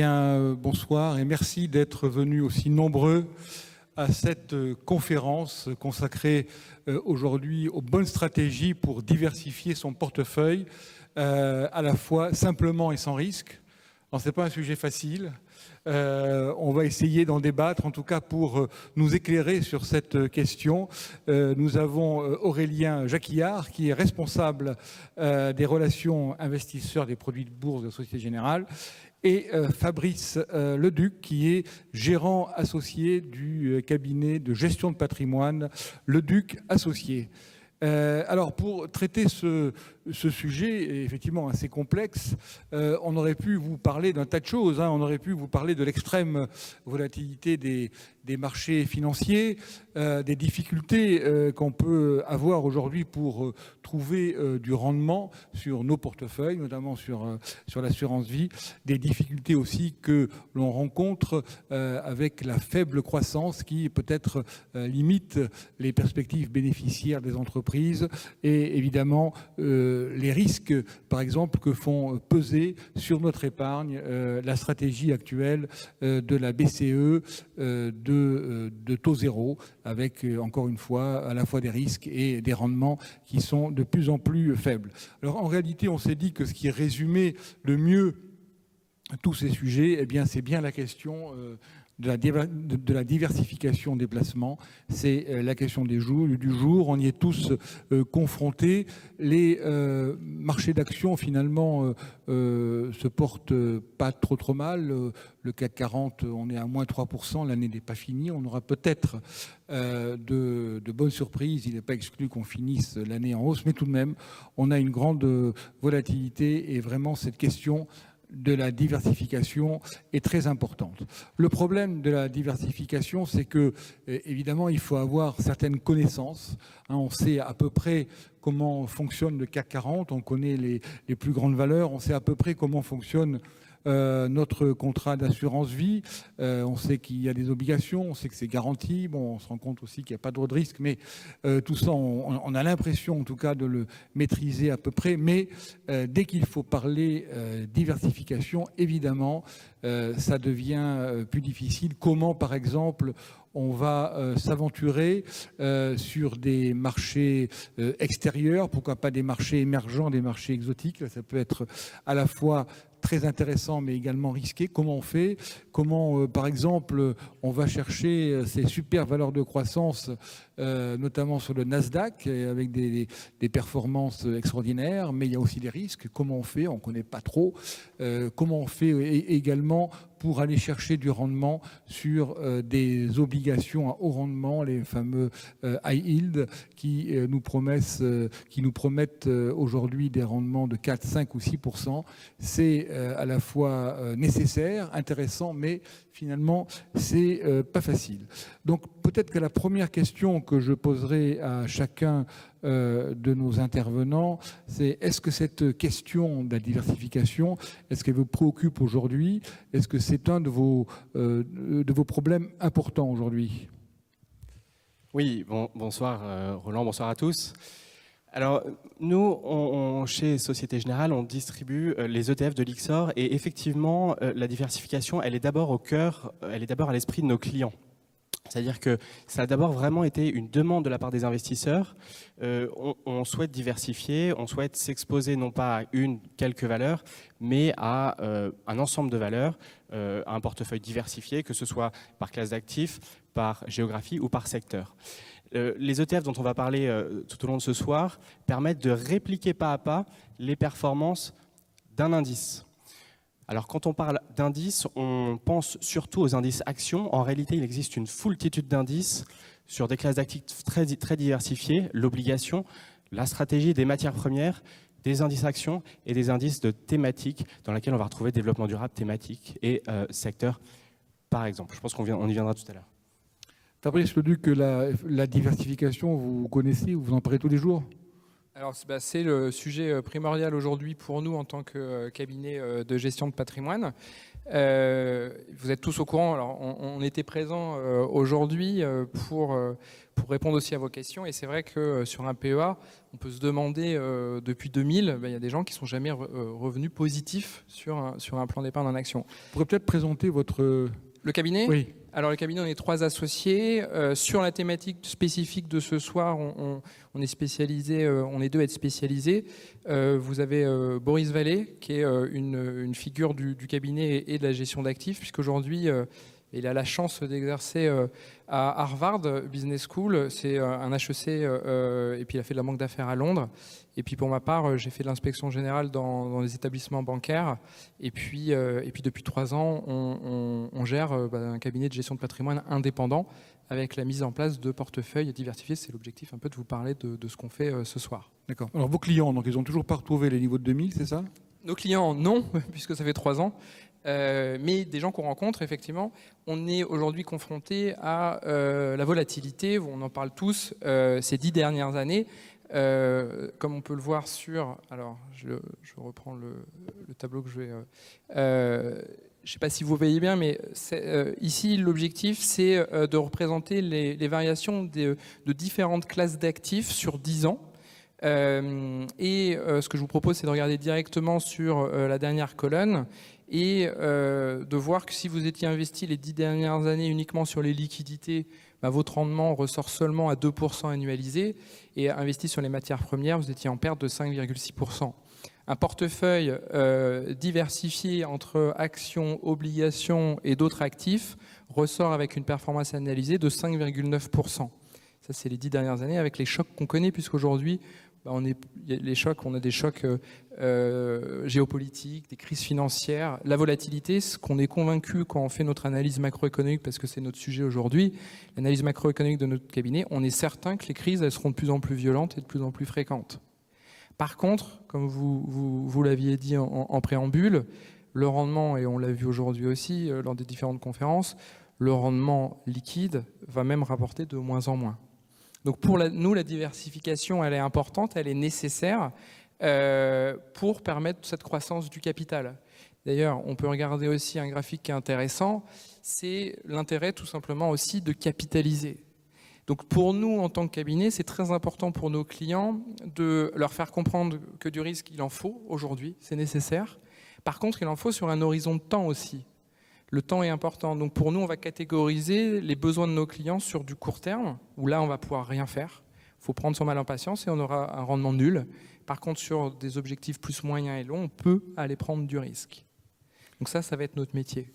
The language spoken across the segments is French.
Bien, bonsoir et merci d'être venus aussi nombreux à cette conférence consacrée aujourd'hui aux bonnes stratégies pour diversifier son portefeuille, à la fois simplement et sans risque. Ce n'est pas un sujet facile. On va essayer d'en débattre, en tout cas pour nous éclairer sur cette question. Nous avons Aurélien Jacquillard, qui est responsable des relations investisseurs des produits de bourse de la Société Générale, et Fabrice Leduc, qui est gérant associé du cabinet de gestion de patrimoine Leduc Associés. Alors, pour traiter ce sujet, effectivement assez complexe, on aurait pu vous parler d'un tas de choses. On aurait pu vous parler de l'extrême volatilité des marchés financiers, des difficultés qu'on peut avoir aujourd'hui pour trouver du rendement sur nos portefeuilles, notamment sur l'assurance vie, des difficultés aussi que l'on rencontre avec la faible croissance qui peut-être limite les perspectives bénéficiaires des entreprises et évidemment les risques, par exemple, que font peser sur notre épargne la stratégie actuelle de la BCE de taux zéro, avec encore une fois à la fois des risques et des rendements qui sont de plus en plus faibles. Alors en réalité, on s'est dit que ce qui résumait le mieux tous ces sujets, eh bien, c'est bien la question de la diversification des placements. C'est la question du jour. On y est tous confrontés. Les marchés d'actions, finalement, se portent pas trop mal. Le CAC 40, on est à moins 3%. L'année n'est pas finie. On aura peut-être de bonnes surprises. Il n'est pas exclu qu'on finisse l'année en hausse. Mais tout de même, on a une grande volatilité et vraiment cette question de la diversification est très importante. Le problème de la diversification, c'est que, évidemment, il faut avoir certaines connaissances. On sait à peu près comment fonctionne le CAC 40, on connaît les plus grandes valeurs, on sait à peu près comment fonctionne notre contrat d'assurance vie, on sait qu'il y a des obligations, on sait que c'est garanti, bon, on se rend compte aussi qu'il n'y a pas trop de risques, mais tout ça, on a l'impression en tout cas de le maîtriser à peu près, mais dès qu'il faut parler diversification, évidemment, ça devient plus difficile. Comment, par exemple, on va s'aventurer sur des marchés extérieurs, pourquoi pas des marchés émergents, des marchés exotiques. Ça peut être à la fois très intéressant mais également risqué. Comment on fait? Comment, par exemple, on va chercher ces super valeurs de croissance, notamment sur le Nasdaq, avec des performances extraordinaires, mais il y a aussi des risques. Comment on fait? On ne connaît pas trop. Comment on fait également pour aller chercher du rendement sur des obligations à haut rendement, les fameux high yield, qui nous promettent aujourd'hui des rendements de 4, 5 ou 6%. C'est à la fois nécessaire, intéressant, mais finalement, c'est pas facile. Donc peut-être que la première question que je poserai à chacun de nos intervenants, c'est est-ce que cette question de la diversification, est-ce qu'elle vous préoccupe aujourd'hui? Est-ce que c'est un de vos problèmes importants aujourd'hui? Oui, bonsoir Roland, bonsoir à tous. Alors, nous, chez Société Générale, on distribue les ETF de l'IXOR et effectivement, la diversification, elle est d'abord au cœur, elle est d'abord à l'esprit de nos clients. C'est-à-dire que ça a d'abord vraiment été une demande de la part des investisseurs. On souhaite diversifier, on souhaite s'exposer non pas à quelques valeurs, mais à un ensemble de valeurs, à un portefeuille diversifié, que ce soit par classe d'actifs, par géographie ou par secteur. Les ETF dont on va parler tout au long de ce soir permettent de répliquer pas à pas les performances d'un indice. Alors quand on parle d'indices, on pense surtout aux indices actions. En réalité, il existe une foultitude d'indices sur des classes d'actifs très, très diversifiées, l'obligation, la stratégie des matières premières, des indices actions et des indices de thématiques dans lesquels on va retrouver développement durable, thématique et secteur, par exemple. Je pense qu'on y viendra tout à l'heure. Fabrice Leduc, la diversification, vous connaissez, vous en parlez tous les jours? Alors, c'est le sujet primordial aujourd'hui pour nous en tant que cabinet de gestion de patrimoine. Vous êtes tous au courant, alors on était présents aujourd'hui pour répondre aussi à vos questions, et c'est vrai que sur un PEA, on peut se demander, depuis 2000, il y a des gens qui ne sont jamais revenus positifs sur un plan d'épargne en action. Vous pourriez peut-être présenter votre... Le cabinet ? Oui. Alors le cabinet, on est 3 associés. Sur la thématique spécifique de ce soir, on est spécialisé, on est 2 à être spécialisés. Vous avez Boris Vallée, qui est une figure du cabinet et de la gestion d'actifs, puisqu'aujourd'hui, il a la chance d'exercer à Harvard Business School. C'est un HEC, et puis il a fait de la banque d'affaires à Londres. Et puis pour ma part, j'ai fait de l'inspection générale dans les établissements bancaires. Et puis depuis 3 ans, on gère un cabinet de gestion de patrimoine indépendant avec la mise en place de portefeuilles diversifiés. C'est l'objectif un peu de vous parler de ce qu'on fait ce soir. D'accord. Alors vos clients, donc ils n'ont toujours pas retrouvé les niveaux de 2000, c'est ça ? Nos clients, non, puisque ça fait 3 ans. Mais des gens qu'on rencontre, effectivement, on est aujourd'hui confronté à la volatilité, on en parle tous, ces 10 dernières années. Comme on peut le voir sur... Alors, je reprends le tableau que je vais... je ne sais pas si vous voyez bien, mais ici, l'objectif, c'est de représenter les variations de différentes classes d'actifs sur 10 ans. Ce que je vous propose, c'est de regarder directement sur la dernière colonne et de voir que si vous étiez investi les 10 dernières années uniquement sur les liquidités, votre rendement ressort seulement à 2% annualisé, et investi sur les matières premières, vous étiez en perte de 5,6%. Un portefeuille diversifié entre actions, obligations et d'autres actifs ressort avec une performance analysée de 5,9%. Ça, c'est les 10 dernières années, avec les chocs qu'on connaît, puisqu'aujourd'hui, on a des chocs géopolitiques, des crises financières, la volatilité. Ce qu'on est convaincu quand on fait notre analyse macroéconomique, parce que c'est notre sujet aujourd'hui, l'analyse macroéconomique de notre cabinet, on est certain que les crises, elles seront de plus en plus violentes et de plus en plus fréquentes. Par contre, comme vous l'aviez dit en préambule, le rendement, et on l'a vu aujourd'hui aussi lors des différentes conférences, le rendement liquide va même rapporter de moins en moins. Donc pour nous, la diversification, elle est importante, elle est nécessaire pour permettre cette croissance du capital. D'ailleurs, on peut regarder aussi un graphique qui est intéressant, c'est l'intérêt tout simplement aussi de capitaliser. Donc pour nous, en tant que cabinet, c'est très important pour nos clients de leur faire comprendre que du risque, il en faut aujourd'hui, c'est nécessaire. Par contre, il en faut sur un horizon de temps aussi. Le temps est important. Donc pour nous, on va catégoriser les besoins de nos clients sur du court terme, où là, on va pouvoir rien faire. Il faut prendre son mal en patience et on aura un rendement nul. Par contre, sur des objectifs plus moyens et longs, on peut aller prendre du risque. Donc ça va être notre métier.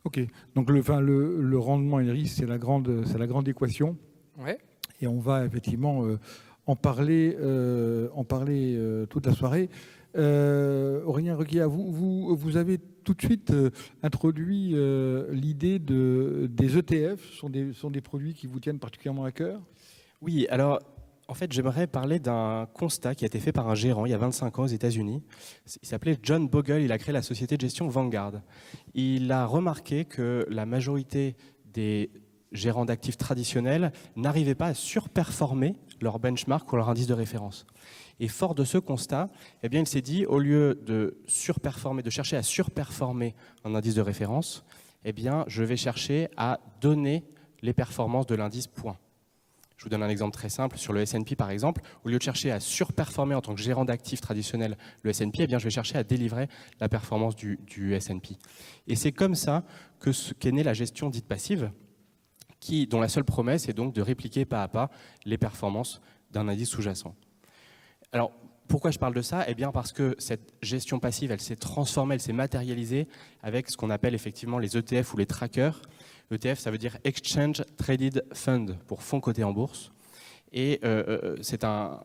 Ok. Donc le rendement et le risque, c'est la grande équation. Ouais. Et on va effectivement en parler toute la soirée. Aurélien Reguillat, vous avez tout de suite introduit l'idée des ETF, sont des produits qui vous tiennent particulièrement à cœur ? Oui, alors en fait j'aimerais parler d'un constat qui a été fait par un gérant il y a 25 ans aux États-Unis. Il s'appelait John Bogle, il a créé la société de gestion Vanguard. Il a remarqué que la majorité des gérants d'actifs traditionnels n'arrivaient pas à surperformer leur benchmark ou leur indice de référence. Et fort de ce constat, eh bien, il s'est dit, au lieu de surperformer, de chercher à surperformer un indice de référence, eh bien, je vais chercher à donner les performances de l'indice point. Je vous donne un exemple très simple sur le S&P par exemple. Au lieu de chercher à surperformer en tant que gérant d'actifs traditionnel le S&P, eh bien, je vais chercher à délivrer la performance du S&P. Et c'est comme ça qu'est née la gestion dite passive, dont la seule promesse est donc de répliquer pas à pas les performances d'un indice sous-jacent. Alors, pourquoi je parle de ça ? Eh bien parce que cette gestion passive, elle s'est transformée, elle s'est matérialisée avec ce qu'on appelle effectivement les ETF ou les trackers. ETF, ça veut dire Exchange Traded Fund, pour fonds cotés en bourse. Et c'est un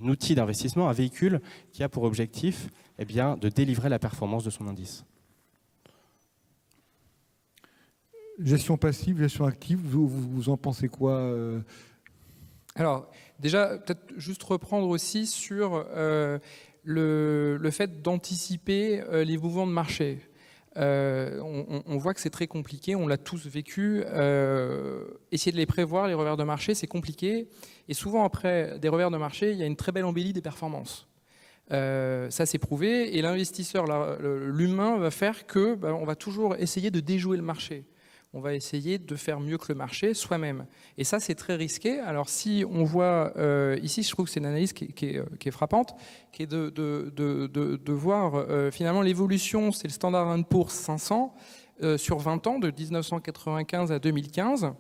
outil d'investissement, un véhicule qui a pour objectif eh bien, de délivrer la performance de son indice. Gestion passive, gestion active, vous en pensez quoi Alors, déjà, peut-être juste reprendre aussi sur le fait d'anticiper les mouvements de marché. On voit que c'est très compliqué, on l'a tous vécu. Essayer de les prévoir, les revers de marché, c'est compliqué. Et souvent, après des revers de marché, il y a une très belle embellie des performances. Ça, c'est prouvé. Et l'investisseur, l'humain, va faire que on va toujours essayer de déjouer le marché. On va essayer de faire mieux que le marché soi-même. Et ça, c'est très risqué. Alors, si on voit ici, je trouve que c'est une analyse qui est frappante, qui est de voir finalement l'évolution, c'est le Standard & Poor's 500 sur 20 ans, de 1995 à 2015.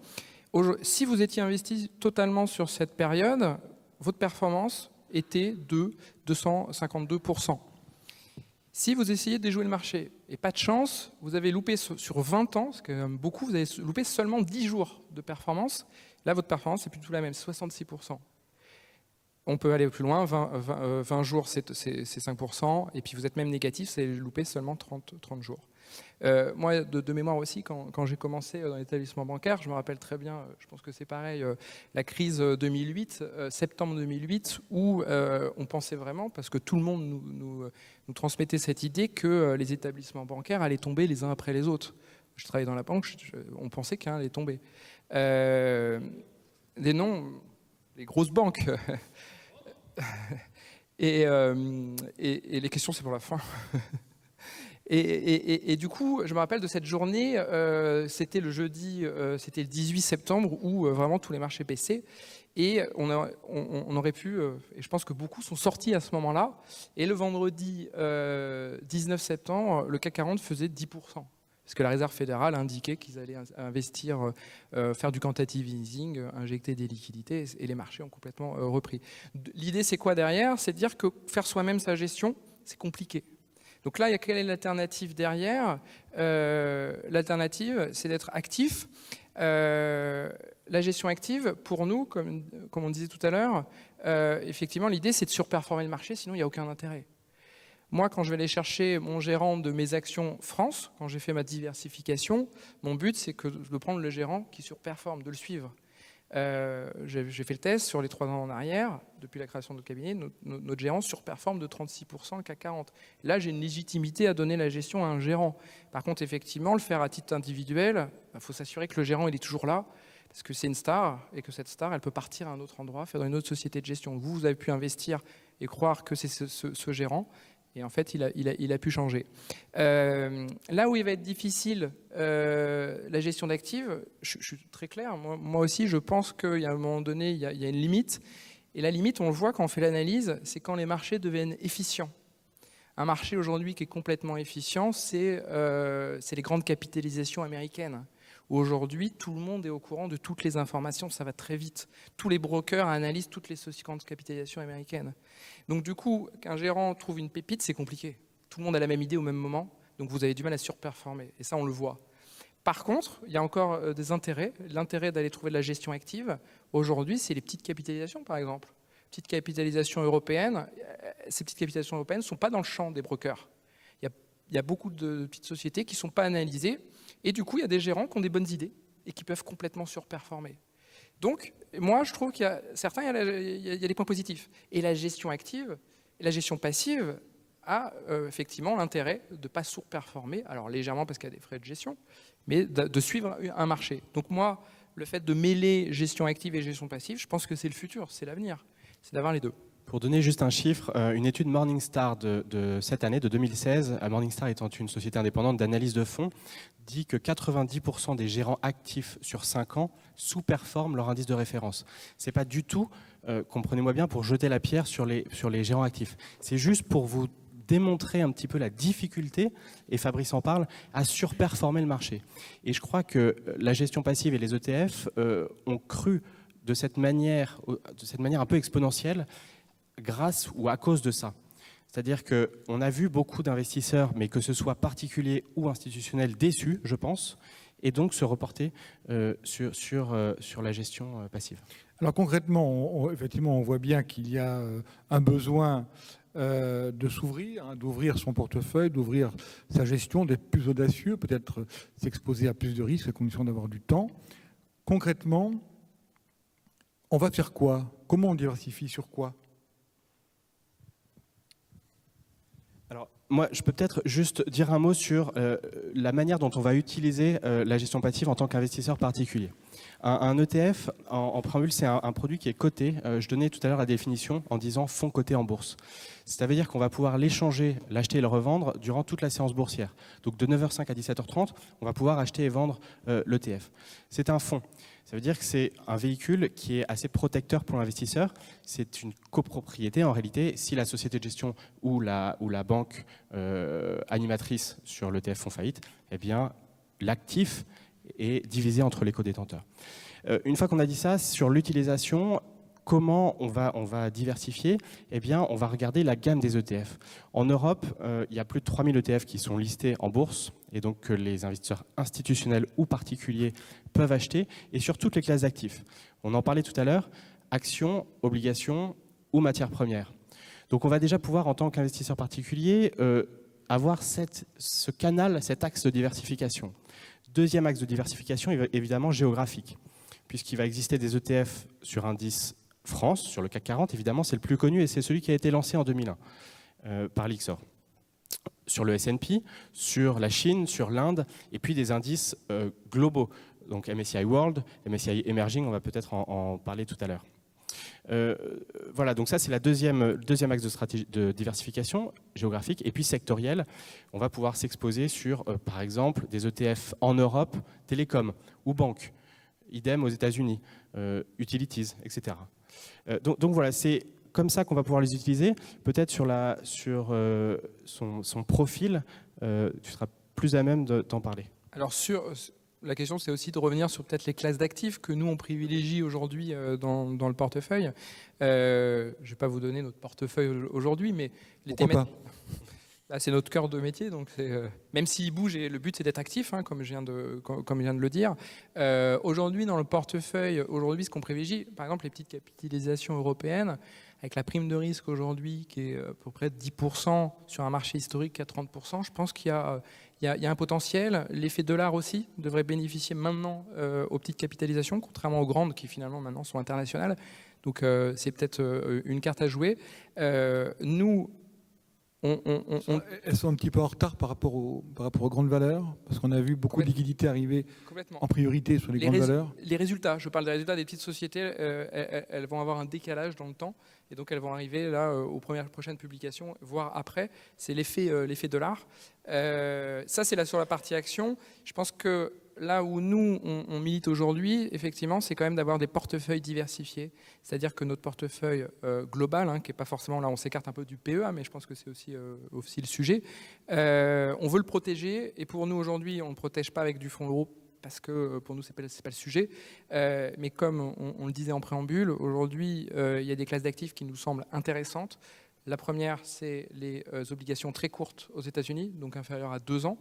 Si vous étiez investi totalement sur cette période, votre performance était de 252%. Si vous essayez de déjouer le marché, et pas de chance, vous avez loupé sur 20 ans, parce que beaucoup, vous avez loupé seulement 10 jours de performance. Là, votre performance, c'est plus du tout la même, 66%. On peut aller plus loin, 20 jours, c'est 5%, et puis vous êtes même négatif, c'est loupé seulement 30 jours. Moi, de mémoire aussi, quand j'ai commencé dans l'établissement bancaire, je me rappelle très bien, je pense que c'est pareil, la crise 2008, septembre 2008, où on pensait vraiment, parce que tout le monde nous transmettait cette idée que les établissements bancaires allaient tomber les uns après les autres. Je travaillais dans la banque, on pensait qu'un allait tomber. Les grosses banques. et les questions, c'est pour la fin. Et du coup, je me rappelle de cette journée, c'était le jeudi, c'était le 18 septembre, où vraiment tous les marchés baissaient. Et on aurait pu, et je pense que beaucoup sont sortis à ce moment-là. Et le vendredi 19 septembre, le CAC 40 faisait 10%. Parce que la Réserve fédérale a indiqué qu'ils allaient investir, faire du quantitative easing, injecter des liquidités, et les marchés ont complètement repris. L'idée, c'est quoi derrière? C'est de dire que faire soi-même sa gestion, c'est compliqué. Donc là, quelle est l'alternative derrière? L'alternative, c'est d'être actif. La gestion active, pour nous, comme on disait tout à l'heure, effectivement, l'idée, c'est de surperformer le marché, sinon il n'y a aucun intérêt. Moi, quand je vais aller chercher mon gérant de mes actions France, quand j'ai fait ma diversification, mon but, c'est de prendre le gérant qui surperforme, de le suivre. J'ai fait le test sur les 3 ans en arrière, depuis la création de notre cabinet, notre gérant surperforme de 36% le CAC 40. Là, j'ai une légitimité à donner la gestion à un gérant. Par contre, effectivement, le faire à titre individuel, il faut s'assurer que le gérant il est toujours là, parce que c'est une star, et que cette star, elle peut partir à un autre endroit, faire dans une autre société de gestion. Vous avez pu investir et croire que c'est ce gérant, et en fait, il a pu changer. Là où il va être difficile, la gestion d'actifs, je suis très clair. Moi aussi, je pense qu'il y a un moment donné, il y a une limite. Et la limite, on le voit quand on fait l'analyse, c'est quand les marchés deviennent efficients. Un marché aujourd'hui qui est complètement efficient, c'est les grandes capitalisations américaines. Où aujourd'hui, tout le monde est au courant de toutes les informations, ça va très vite. Tous les brokers analysent toutes les sociétés de capitalisation américaines. Donc du coup, qu'un gérant trouve une pépite, c'est compliqué. Tout le monde a la même idée au même moment, donc vous avez du mal à surperformer. Et ça, on le voit. Par contre, il y a encore des intérêts. L'intérêt d'aller trouver de la gestion active, aujourd'hui, c'est les petites capitalisations, par exemple. Petites capitalisations européennes, ces petites capitalisations européennes ne sont pas dans le champ des brokers. Il y a beaucoup de petites sociétés qui ne sont pas analysées. Et du coup, il y a des gérants qui ont des bonnes idées et qui peuvent complètement surperformer. Donc, moi, je trouve qu'il y a certains, il y a des points positifs. Et la gestion active, la gestion passive a effectivement l'intérêt de ne pas surperformer, alors légèrement parce qu'il y a des frais de gestion, mais de suivre un marché. Donc moi, le fait de mêler gestion active et gestion passive, je pense que c'est le futur, c'est l'avenir. C'est d'avoir les deux. Pour donner juste un chiffre, une étude Morningstar de cette année, de 2016, Morningstar étant une société indépendante d'analyse de fonds, dit que 90% des gérants actifs sur 5 ans sous-performent leur indice de référence. Ce n'est pas du tout, comprenez-moi bien, pour jeter la pierre sur les gérants actifs. C'est juste pour vous démontrer un petit peu la difficulté, et Fabrice en parle, à surperformer le marché. Et je crois que la gestion passive et les ETF ont cru de cette manière un peu exponentielle, grâce ou à cause de ça. C'est-à-dire qu'on a vu beaucoup d'investisseurs, mais que ce soit particuliers ou institutionnels, déçus, je pense, et donc se reporter sur la gestion passive. Alors concrètement, effectivement, on voit bien qu'il y a un besoin de s'ouvrir, d'ouvrir son portefeuille, d'ouvrir sa gestion, d'être plus audacieux, peut-être s'exposer à plus de risques à condition d'avoir du temps. Concrètement, on va faire quoi? Comment on diversifie sur quoi? Alors, moi, je peux peut-être juste dire un mot sur la manière dont on va utiliser la gestion passive en tant qu'investisseur particulier. Un ETF, en préambule, c'est un produit qui est coté. Je donnais tout à l'heure la définition en disant fonds coté en bourse. Ça veut dire qu'on va pouvoir l'échanger, l'acheter et le revendre durant toute la séance boursière. Donc de 9h05 à 17h30, on va pouvoir acheter et vendre l'ETF. C'est un fonds. Ça veut dire que c'est un véhicule qui est assez protecteur pour l'investisseur. C'est une copropriété en réalité. Si la société de gestion ou la banque animatrice sur l'ETF font faillite, eh bien l'actif est divisé entre les codétenteurs. Une fois qu'on a dit ça, sur l'utilisation, comment on va diversifier? Eh bien, on va regarder la gamme des ETF. En Europe, il y a plus de 3000 ETF qui sont listés en bourse et donc que les investisseurs institutionnels ou particuliers peuvent acheter, et sur toutes les classes d'actifs. On en parlait tout à l'heure, actions, obligations ou matières premières. Donc on va déjà pouvoir, en tant qu'investisseur particulier, avoir ce canal, cet axe de diversification. Deuxième axe de diversification, évidemment géographique, puisqu'il va exister des ETF sur indice France, sur le CAC 40, évidemment, c'est le plus connu et c'est celui qui a été lancé en 2001 par l'IXOR. Sur le S&P, sur la Chine, sur l'Inde, et puis des indices globaux, donc MSCI World, MSCI Emerging, on va peut-être en parler tout à l'heure. Voilà, donc ça c'est la deuxième axe de stratégie de diversification géographique, et puis sectorielle. On va pouvoir s'exposer sur, par exemple, des ETF en Europe, télécom ou banque, idem aux États-Unis, utilities, etc. Donc voilà, c'est comme ça qu'on va pouvoir les utiliser. Peut-être sur son profil, tu seras plus à même d'en parler. Alors la question, c'est aussi de revenir sur peut-être les classes d'actifs que nous, on privilégie aujourd'hui dans le portefeuille. Je ne vais pas vous donner notre portefeuille aujourd'hui, mais les thématiques... Là, c'est notre cœur de métier, donc même s'il bouge, et le but c'est d'être actif, hein, comme je viens de le dire. Aujourd'hui, dans le portefeuille, ce qu'on privilégie, par exemple, les petites capitalisations européennes, avec la prime de risque aujourd'hui qui est à peu près de 10% sur un marché historique à 30%, je pense qu'il y a un potentiel. L'effet dollar aussi devrait bénéficier maintenant aux petites capitalisations, contrairement aux grandes qui finalement maintenant sont internationales. Donc c'est peut-être une carte à jouer. Nous, elles sont un petit peu en retard par rapport aux grandes valeurs, parce qu'on a vu beaucoup de liquidités arriver en priorité sur les grandes valeurs. Les résultats, je parle des résultats des petites sociétés, elles vont avoir un décalage dans le temps, et donc elles vont arriver là aux prochaines publications, voire après. C'est l'effet dollar. Ça, c'est là sur la partie action. Je pense que là où nous, on milite aujourd'hui, effectivement, c'est quand même d'avoir des portefeuilles diversifiés. C'est-à-dire que notre portefeuille global, hein, qui n'est pas forcément, là on s'écarte un peu du PEA, mais je pense que c'est aussi le sujet, on veut le protéger. Et pour nous aujourd'hui, on ne le protège pas avec du fonds euro, parce que pour nous, ce n'est pas le sujet. Mais comme on le disait en préambule, aujourd'hui, il y a des classes d'actifs qui nous semblent intéressantes. La première, c'est les obligations très courtes aux États-Unis, donc inférieures à 2 ans.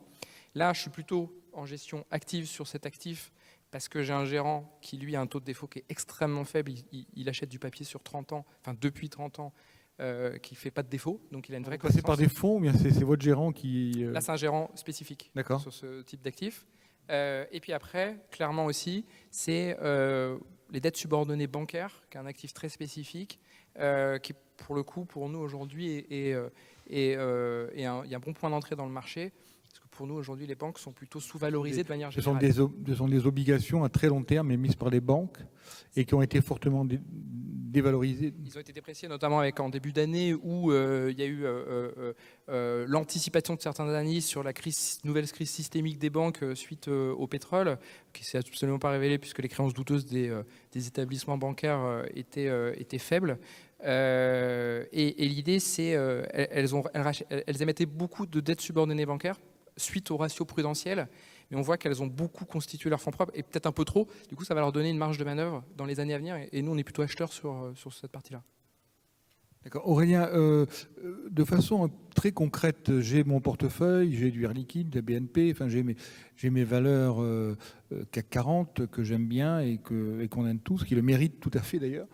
Là, je suis plutôt en gestion active sur cet actif parce que j'ai un gérant qui, lui, a un taux de défaut qui est extrêmement faible. Il achète du papier sur 30 ans, enfin depuis 30 ans, qui ne fait pas de défaut. Donc, il a une vraie connaissance. Vous passez par des fonds ou bien c'est votre gérant qui... Là, c'est un gérant spécifique sur ce type d'actif. Et puis après, clairement aussi, c'est les dettes subordonnées bancaires, qui est un actif très spécifique, qui, pour le coup, pour nous, aujourd'hui, il y a un bon point d'entrée dans le marché. Pour nous, aujourd'hui, les banques sont plutôt sous-valorisées de manière générale. Ce sont des obligations à très long terme émises par les banques et qui ont été fortement dévalorisées. Ils ont été dépréciés notamment en début d'année où il y a eu l'anticipation de certains analystes sur la nouvelle crise systémique des banques suite au pétrole, qui ne s'est absolument pas révélée puisque les créances douteuses des établissements bancaires étaient faibles. Et l'idée, c'est elles émettaient beaucoup de dettes subordonnées bancaires suite au ratio prudentiel, mais on voit qu'elles ont beaucoup constitué leurs fonds propres, et peut-être un peu trop. Du coup, ça va leur donner une marge de manœuvre dans les années à venir, et nous, on est plutôt acheteurs sur cette partie-là. D'accord. Aurélien, de façon très concrète, j'ai mon portefeuille, j'ai du Air Liquide, de BNP, enfin, j'ai mes valeurs CAC 40 que j'aime bien et qu'on aime tous, qui le méritent tout à fait d'ailleurs.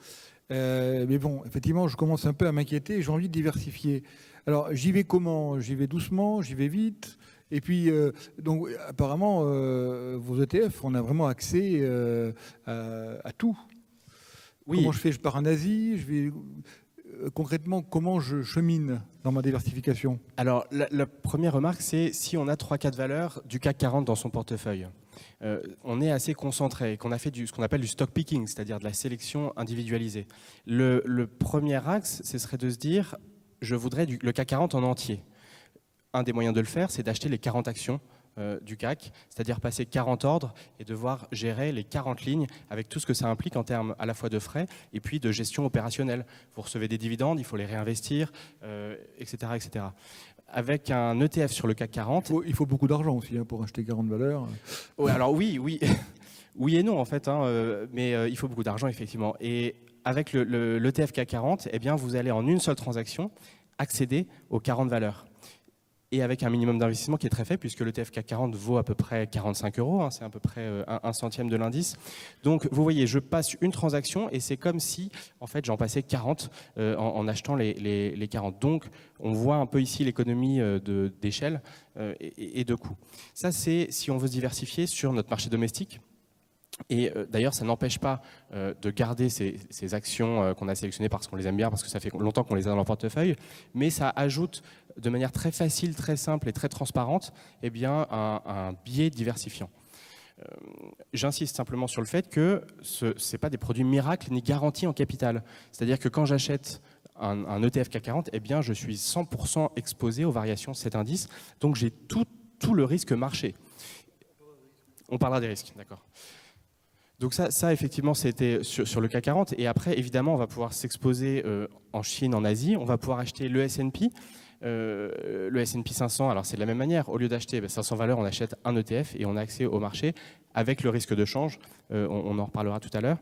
Mais bon, effectivement, je commence un peu à m'inquiéter et j'ai envie de diversifier. Alors, j'y vais comment? J'y vais doucement, j'y vais vite. Et puis, donc, apparemment, vos ETF, on a vraiment accès à tout. Oui. Comment je fais? Je pars en Asie, concrètement, comment je chemine dans ma diversification? Alors, la première remarque, c'est si on a 3-4 valeurs du CAC 40 dans son portefeuille. On est assez concentré, qu'on a fait ce qu'on appelle du stock picking, c'est-à-dire de la sélection individualisée. Le premier axe, ce serait de se dire, je voudrais le CAC 40 en entier. Un des moyens de le faire, c'est d'acheter les 40 actions du CAC, c'est-à-dire passer 40 ordres et devoir gérer les 40 lignes avec tout ce que ça implique en termes à la fois de frais et puis de gestion opérationnelle. Vous recevez des dividendes, il faut les réinvestir, etc., etc. Avec un ETF sur le CAC 40... Il faut beaucoup d'argent aussi pour acheter 40 valeurs. Ouais, alors oui, oui et non en fait, mais il faut beaucoup d'argent effectivement. Et avec l'ETF CAC 40, eh bien, vous allez en une seule transaction accéder aux 40 valeurs. Et avec un minimum d'investissement qui est très faible, puisque l'ETF CAC 40 vaut à peu près 45 €, c'est à peu près un centième de l'indice. Donc vous voyez, je passe une transaction et c'est comme si en fait, j'en passais 40 en achetant les 40. Donc on voit un peu ici l'économie d'échelle et de coût. Ça, c'est si on veut se diversifier sur notre marché domestique. Et d'ailleurs, ça n'empêche pas de garder ces actions qu'on a sélectionnées parce qu'on les aime bien, parce que ça fait longtemps qu'on les a dans leur portefeuille, mais ça ajoute de manière très facile, très simple et très transparente eh bien, un biais diversifiant. J'insiste simplement sur le fait que ce n'est pas des produits miracles ni garantis en capital. C'est-à-dire que quand j'achète un ETF CAC 40, eh bien, je suis 100% exposé aux variations de cet indice, donc j'ai tout le risque marché. On parlera des risques, d'accord. Donc ça effectivement, c'était sur le CAC 40. Et après, évidemment, on va pouvoir s'exposer en Chine, en Asie. On va pouvoir acheter le S&P. Le S&P 500, alors c'est de la même manière. Au lieu d'acheter 500 valeurs, on achète un ETF et on a accès au marché avec le risque de change. On en reparlera tout à l'heure.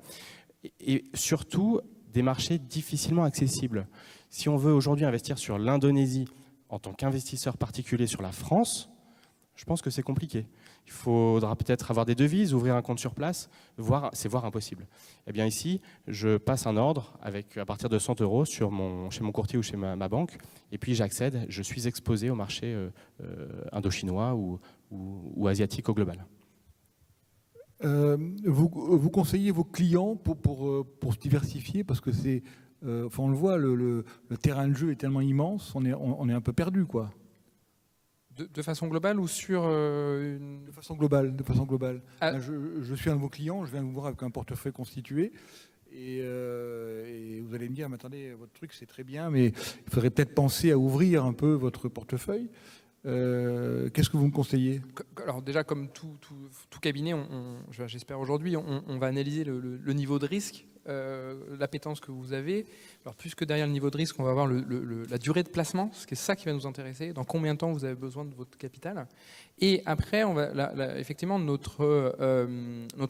Et surtout, des marchés difficilement accessibles. Si on veut aujourd'hui investir sur l'Indonésie en tant qu'investisseur particulier sur la France, je pense que c'est compliqué. Il faudra peut-être avoir des devises, ouvrir un compte sur place, c'est voire impossible. Eh bien ici, je passe un ordre à partir de 100 € chez mon courtier ou chez ma banque, et puis j'accède, je suis exposé au marché indo-chinois ou asiatique au global. Vous conseillez vos clients pour se diversifier, parce que on le voit, le terrain de jeu est tellement immense, on est un peu perdu, quoi. De façon globale ou sur une... De façon globale. Ah. Je suis un de vos clients, je viens vous voir avec un portefeuille constitué et vous allez me dire, mais attendez, votre truc c'est très bien, mais il faudrait peut-être penser à ouvrir un peu votre portefeuille. Qu'est-ce que vous me conseillez? Alors déjà, comme tout cabinet, j'espère aujourd'hui, on va analyser le niveau de risque, l'appétence que vous avez. Alors plus que derrière le niveau de risque, on va voir la durée de placement, ce qui est ça qui va nous intéresser, dans combien de temps vous avez besoin de votre capital. Et après, on va, effectivement, notre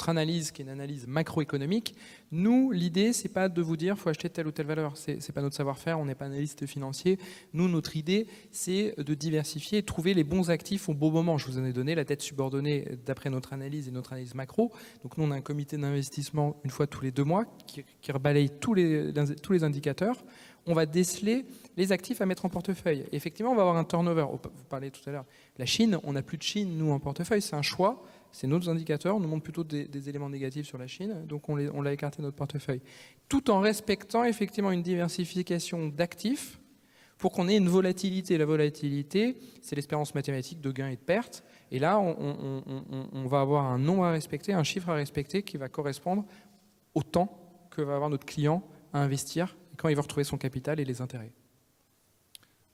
analyse, qui est une analyse macroéconomique, nous, l'idée, c'est pas de vous dire faut acheter telle ou telle valeur. C'est pas notre savoir-faire, on n'est pas analyste financier. Nous, notre idée, c'est de diversifier, trouver les bons actifs au bon moment. Je vous en ai donné la dette subordonnée d'après notre analyse et notre analyse macro. Donc nous, on a un comité d'investissement une fois tous les 2 mois qui rebalaye tous les indicateurs. On va déceler les actifs à mettre en portefeuille. Et effectivement, on va avoir un turnover. Vous parlez tout à l'heure. La Chine, on n'a plus de Chine, nous, en portefeuille. C'est un choix. C'est nos indicateurs. On nous montre plutôt des éléments négatifs sur la Chine. Donc, on l'a écarté de notre portefeuille. Tout en respectant effectivement une diversification d'actifs pour qu'on ait une volatilité. La volatilité, c'est l'espérance mathématique de gains et de pertes. Et là, on va avoir un nombre à respecter, un chiffre à respecter qui va correspondre au temps que va avoir notre client à investir quand il va retrouver son capital et les intérêts.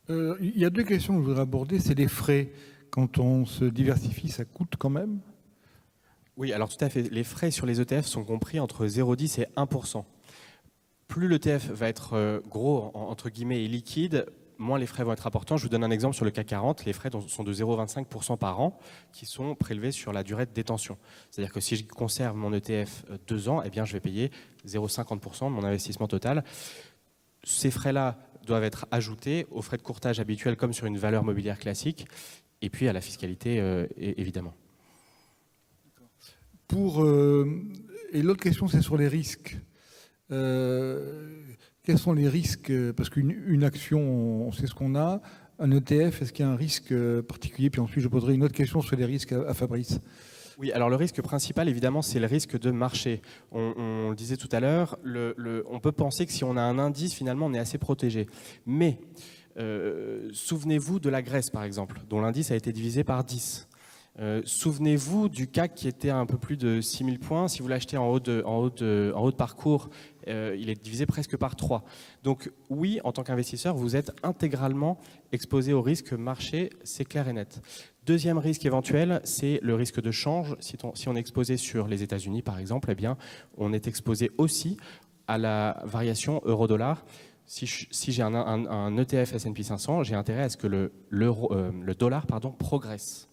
Il y a 2 questions que je voudrais aborder. C'est les frais. Quand on se diversifie, ça coûte quand même? Oui, alors tout à fait. Les frais sur les ETF sont compris entre 0,10 et 1%. Plus l'ETF va être gros, entre guillemets, et liquide, moins les frais vont être importants. Je vous donne un exemple sur le CAC 40. Les frais sont de 0,25% par an qui sont prélevés sur la durée de détention. C'est-à-dire que si je conserve mon ETF 2 ans, eh bien, je vais payer 0,50% de mon investissement total. Ces frais-là doivent être ajoutés aux frais de courtage habituels comme sur une valeur mobilière classique et puis à la fiscalité, évidemment. Et l'autre question, c'est sur les risques. Quels sont les risques? Parce qu'une action, on sait ce qu'on a. Un ETF, est-ce qu'il y a un risque particulier? Puis ensuite, je poserai une autre question sur les risques à Fabrice. Oui, alors le risque principal, évidemment, c'est le risque de marché. On le disait tout à l'heure, on peut penser que si on a un indice, finalement, on est assez protégé. Mais souvenez-vous de la Grèce, par exemple, dont l'indice a été divisé par 10. Souvenez-vous du CAC qui était à un peu plus de 6000 points. Si vous l'achetez en haut de parcours, il est divisé presque par 3. Donc oui, en tant qu'investisseur, vous êtes intégralement exposé au risque marché, c'est clair et net. Deuxième risque éventuel, c'est le risque de change. Si on est exposé sur les États-Unis, par exemple, eh bien, on est exposé aussi à la variation euro-dollar. Si j'ai un ETF S&P 500, j'ai intérêt à ce que le dollar progresse.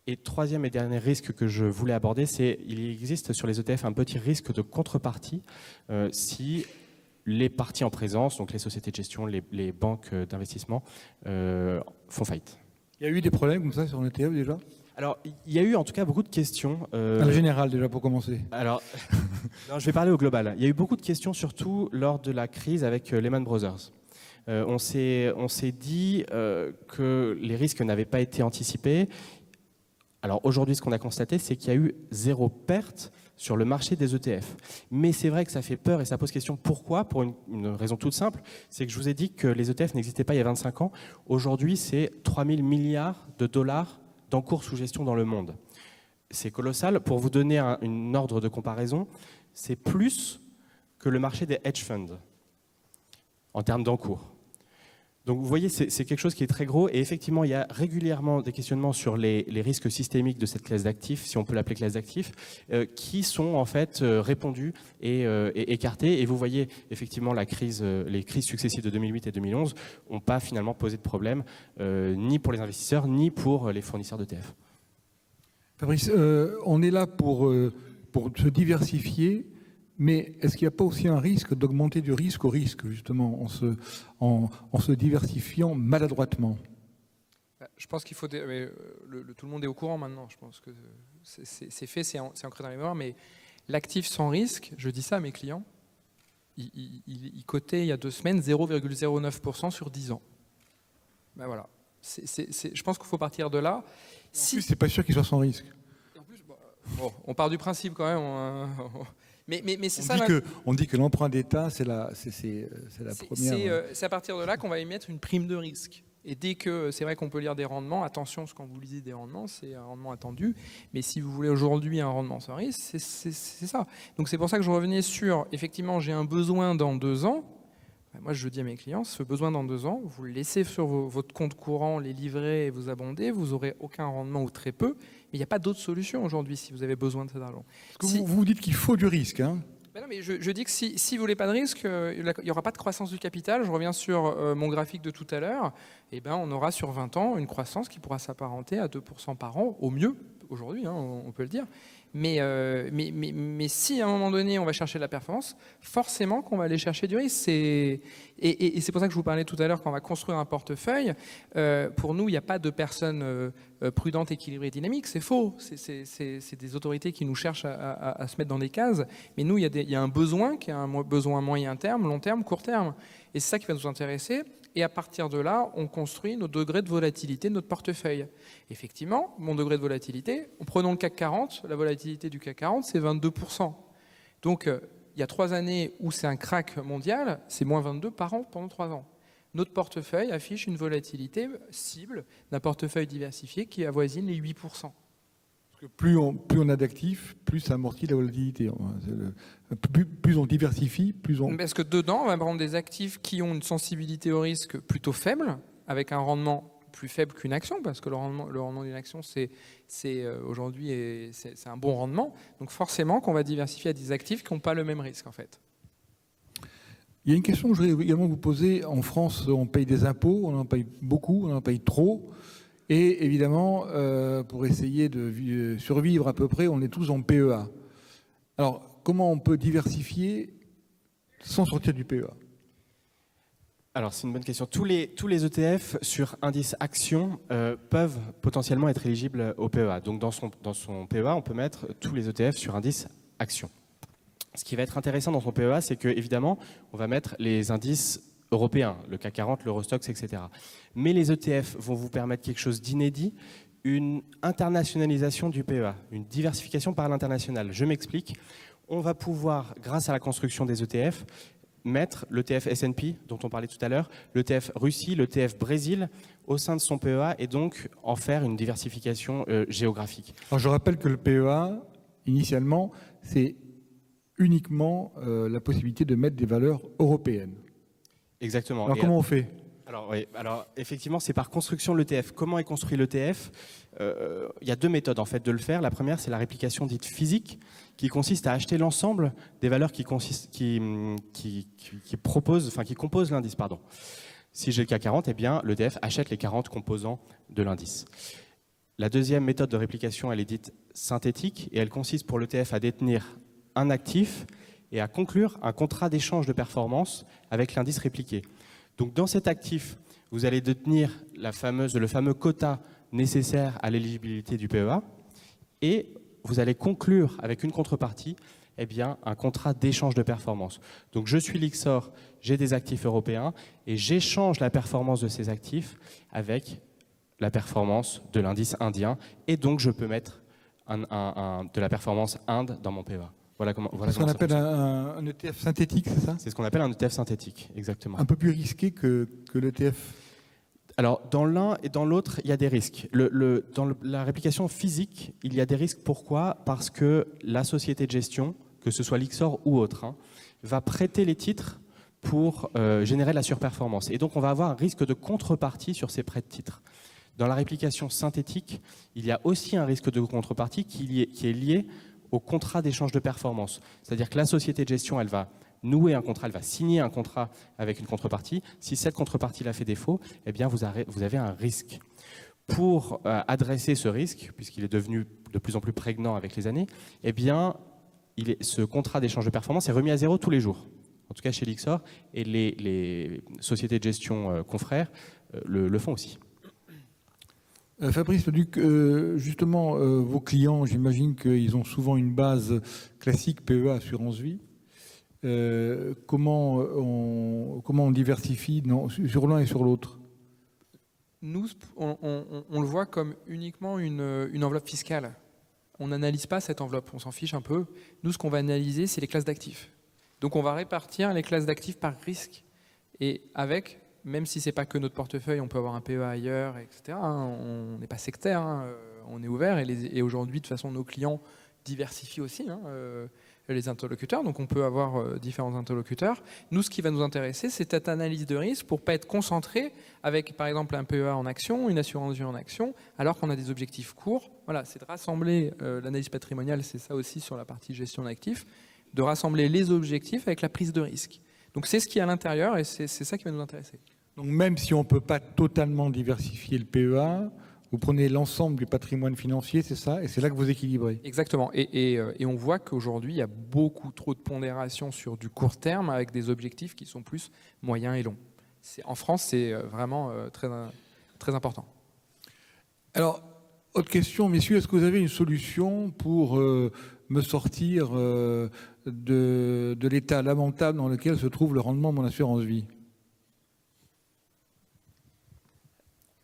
Et troisième et dernier risque que je voulais aborder, c'est qu'il existe sur les ETF un petit risque de contrepartie si les parties en présence, donc les sociétés de gestion, les banques d'investissement, font faillite. Il y a eu des problèmes comme ça sur un ETF déjà? Alors, il y a eu en tout cas beaucoup de questions. En général déjà pour commencer. Alors, non, je vais parler au global. Il y a eu beaucoup de questions, surtout lors de la crise avec Lehman Brothers. On s'est dit que les risques n'avaient pas été anticipés. Alors aujourd'hui, ce qu'on a constaté, c'est qu'il y a eu 0 perte sur le marché des ETF. Mais c'est vrai que ça fait peur et ça pose question. Pourquoi? Pour une raison toute simple, c'est que je vous ai dit que les ETF n'existaient pas il y a 25 ans. Aujourd'hui, c'est 3 000 milliards de dollars d'encours sous gestion dans le monde. C'est colossal. Pour vous donner une ordre de comparaison, c'est plus que le marché des hedge funds en termes d'encours. Donc vous voyez, c'est quelque chose qui est très gros et effectivement, il y a régulièrement des questionnements sur les risques systémiques de cette classe d'actifs, si on peut l'appeler classe d'actifs, qui sont en fait répondus et écartés. Et vous voyez, effectivement, les crises successives de 2008 et 2011 n'ont pas finalement posé de problème, ni pour les investisseurs, ni pour les fournisseurs d'ETF. Fabrice, on est là pour se diversifier. Mais est-ce qu'il n'y a pas aussi un risque d'augmenter du risque au risque, justement, en se diversifiant maladroitement? Je pense qu'il faut... tout le monde est au courant maintenant. Je pense que c'est fait, c'est ancré dans les mémoires. Mais l'actif sans risque, je dis ça à mes clients, il cotait il y a 2 semaines 0,09% sur 10 ans. Ben voilà. Je pense qu'il faut partir de là. En plus, c'est pas sûr qu'il soit sans risque. En plus, on part du principe quand même. Mais c'est ça. On dit que l'emprunt d'État, c'est la première. C'est à partir de là qu'on va émettre une prime de risque. Et dès que c'est vrai qu'on peut lire des rendements, attention, quand vous lisez des rendements, c'est un rendement attendu. Mais si vous voulez aujourd'hui un rendement sans risque, c'est ça. Donc c'est pour ça que je revenais sur, effectivement, j'ai un besoin dans 2 ans. Moi, je dis à mes clients, ce besoin dans 2 ans, vous le laissez sur votre compte courant, les livrets et vous abondez, vous n'aurez aucun rendement ou très peu. Mais il n'y a pas d'autre solution aujourd'hui si vous avez besoin de cet argent. Vous dites qu'il faut du risque, hein? Ben non, mais je dis que si vous voulez pas de risque, il n'y aura pas de croissance du capital. Je reviens sur mon graphique de tout à l'heure. Eh ben, on aura sur 20 ans une croissance qui pourra s'apparenter à 2% par an, au mieux, aujourd'hui, hein, on peut le dire. Mais si à un moment donné on va chercher de la performance, forcément qu'on va aller chercher du risque. Et c'est pour ça que je vous parlais tout à l'heure, quand on va construire un portefeuille, pour nous il n'y a pas de personnes prudentes, équilibrées, dynamiques. C'est faux. C'est des autorités qui nous cherchent à se mettre dans des cases. Mais nous, il y a un besoin qui est un besoin moyen terme, long terme, court terme. Et c'est ça qui va nous intéresser. Et à partir de là, on construit nos degrés de volatilité de notre portefeuille. Effectivement, mon degré de volatilité, prenons le CAC 40, la volatilité du CAC 40, c'est 22%. Donc, il y a 3 années où c'est un crack mondial, c'est moins 22 par an pendant 3 ans. Notre portefeuille affiche une volatilité cible d'un portefeuille diversifié qui avoisine les 8%. Parce que plus on a d'actifs, plus ça amortit la volatilité. Plus on diversifie, plus on... Parce que dedans, on va prendre des actifs qui ont une sensibilité au risque plutôt faible, avec un rendement plus faible qu'une action, parce que le rendement d'une action, aujourd'hui, c'est un bon rendement. Donc forcément qu'on va diversifier à des actifs qui n'ont pas le même risque, en fait. Il y a une question que je voudrais également vous poser. En France, on paye des impôts, on en paye beaucoup, on en paye trop. Et évidemment, pour essayer de survivre à peu près, on est tous en PEA. Alors, comment on peut diversifier sans sortir du PEA? Alors, c'est une bonne question. Tous les ETF sur indice action peuvent potentiellement être éligibles au PEA. Donc, dans son PEA, on peut mettre tous les ETF sur indice action. Ce qui va être intéressant dans son PEA, c'est qu'évidemment, on va mettre les indices européens, le CAC 40, l'Eurostoxx, etc. Mais les ETF vont vous permettre quelque chose d'inédit, une internationalisation du PEA, une diversification par l'international. Je m'explique. On va pouvoir, grâce à la construction des ETF, mettre l'ETF S&P, dont on parlait tout à l'heure, l'ETF Russie, l'ETF Brésil, au sein de son PEA, et donc en faire une diversification géographique. Alors je rappelle que le PEA, initialement, c'est uniquement la possibilité de mettre des valeurs européennes. Exactement. Alors comment on fait ? Alors effectivement, c'est par construction de l'ETF. Comment est construit l'ETF ? Il y a deux méthodes en fait de le faire. La première, c'est la réplication dite physique, qui consiste à acheter l'ensemble des valeurs qui composent l'indice. Si j'ai le CAC 40, eh bien l'ETF achète les 40 composants de l'indice. La deuxième méthode de réplication, elle est dite synthétique, et elle consiste pour l'ETF à détenir un actif et à conclure un contrat d'échange de performance avec l'indice répliqué. Donc dans cet actif, vous allez détenir le fameux quota nécessaire à l'éligibilité du PEA, et vous allez conclure avec une contrepartie un contrat d'échange de performance. Donc je suis Lyxor, j'ai des actifs européens et j'échange la performance de ces actifs avec la performance de l'indice indien, et donc je peux mettre de la performance Inde dans mon PEA. Voilà c'est ce qu'on appelle un ETF synthétique, c'est ça ? C'est ce qu'on appelle un ETF synthétique, exactement. Un peu plus risqué que l'ETF. Alors, dans l'un et dans l'autre, il y a des risques. Dans la réplication physique, il y a des risques. Pourquoi ? Parce que la société de gestion, que ce soit Lyxor ou autre, va prêter les titres pour générer de la surperformance. Et donc, on va avoir un risque de contrepartie sur ces prêts de titres. Dans la réplication synthétique, il y a aussi un risque de contrepartie qui est lié au contrat d'échange de performance. C'est-à-dire que la société de gestion, elle va nouer un contrat, elle va signer un contrat avec une contrepartie. Si cette contrepartie la fait défaut, eh bien vous avez un risque. Pour adresser ce risque, puisqu'il est devenu de plus en plus prégnant avec les années, eh bien ce contrat d'échange de performance est remis à zéro tous les jours. En tout cas chez Lyxor, et les sociétés de gestion confrères le font aussi. Fabrice Leduc, justement, vos clients, j'imagine qu'ils ont souvent une base classique PEA Assurance Vie. Comment on diversifie sur l'un et sur l'autre ? Nous, on le voit comme uniquement une enveloppe fiscale. On n'analyse pas cette enveloppe, on s'en fiche un peu. Nous, ce qu'on va analyser, c'est les classes d'actifs. Donc on va répartir les classes d'actifs par risque. Et avec, même si ce n'est pas que notre portefeuille, on peut avoir un PEA ailleurs, etc. On n'est pas sectaire, on est ouvert. Et aujourd'hui, de toute façon, nos clients diversifient aussi les interlocuteurs. Donc on peut avoir différents interlocuteurs. Nous, ce qui va nous intéresser, c'est cette analyse de risque pour ne pas être concentré avec, par exemple, un PEA en action, une assurance vie en action, alors qu'on a des objectifs courts. Voilà, c'est de rassembler l'analyse patrimoniale, c'est ça aussi sur la partie gestion d'actifs, de rassembler les objectifs avec la prise de risque. Donc c'est ce qui est à l'intérieur et c'est ça qui va nous intéresser. Donc même si on ne peut pas totalement diversifier le PEA, vous prenez l'ensemble du patrimoine financier, c'est ça ? Et c'est là que vous équilibrez. Exactement. Et on voit qu'aujourd'hui, il y a beaucoup trop de pondération sur du court terme avec des objectifs qui sont plus moyens et longs. En France, c'est vraiment très, très important. Alors, autre question, messieurs, est-ce que vous avez une solution pour me sortir de l'état lamentable dans lequel se trouve le rendement de mon assurance vie ?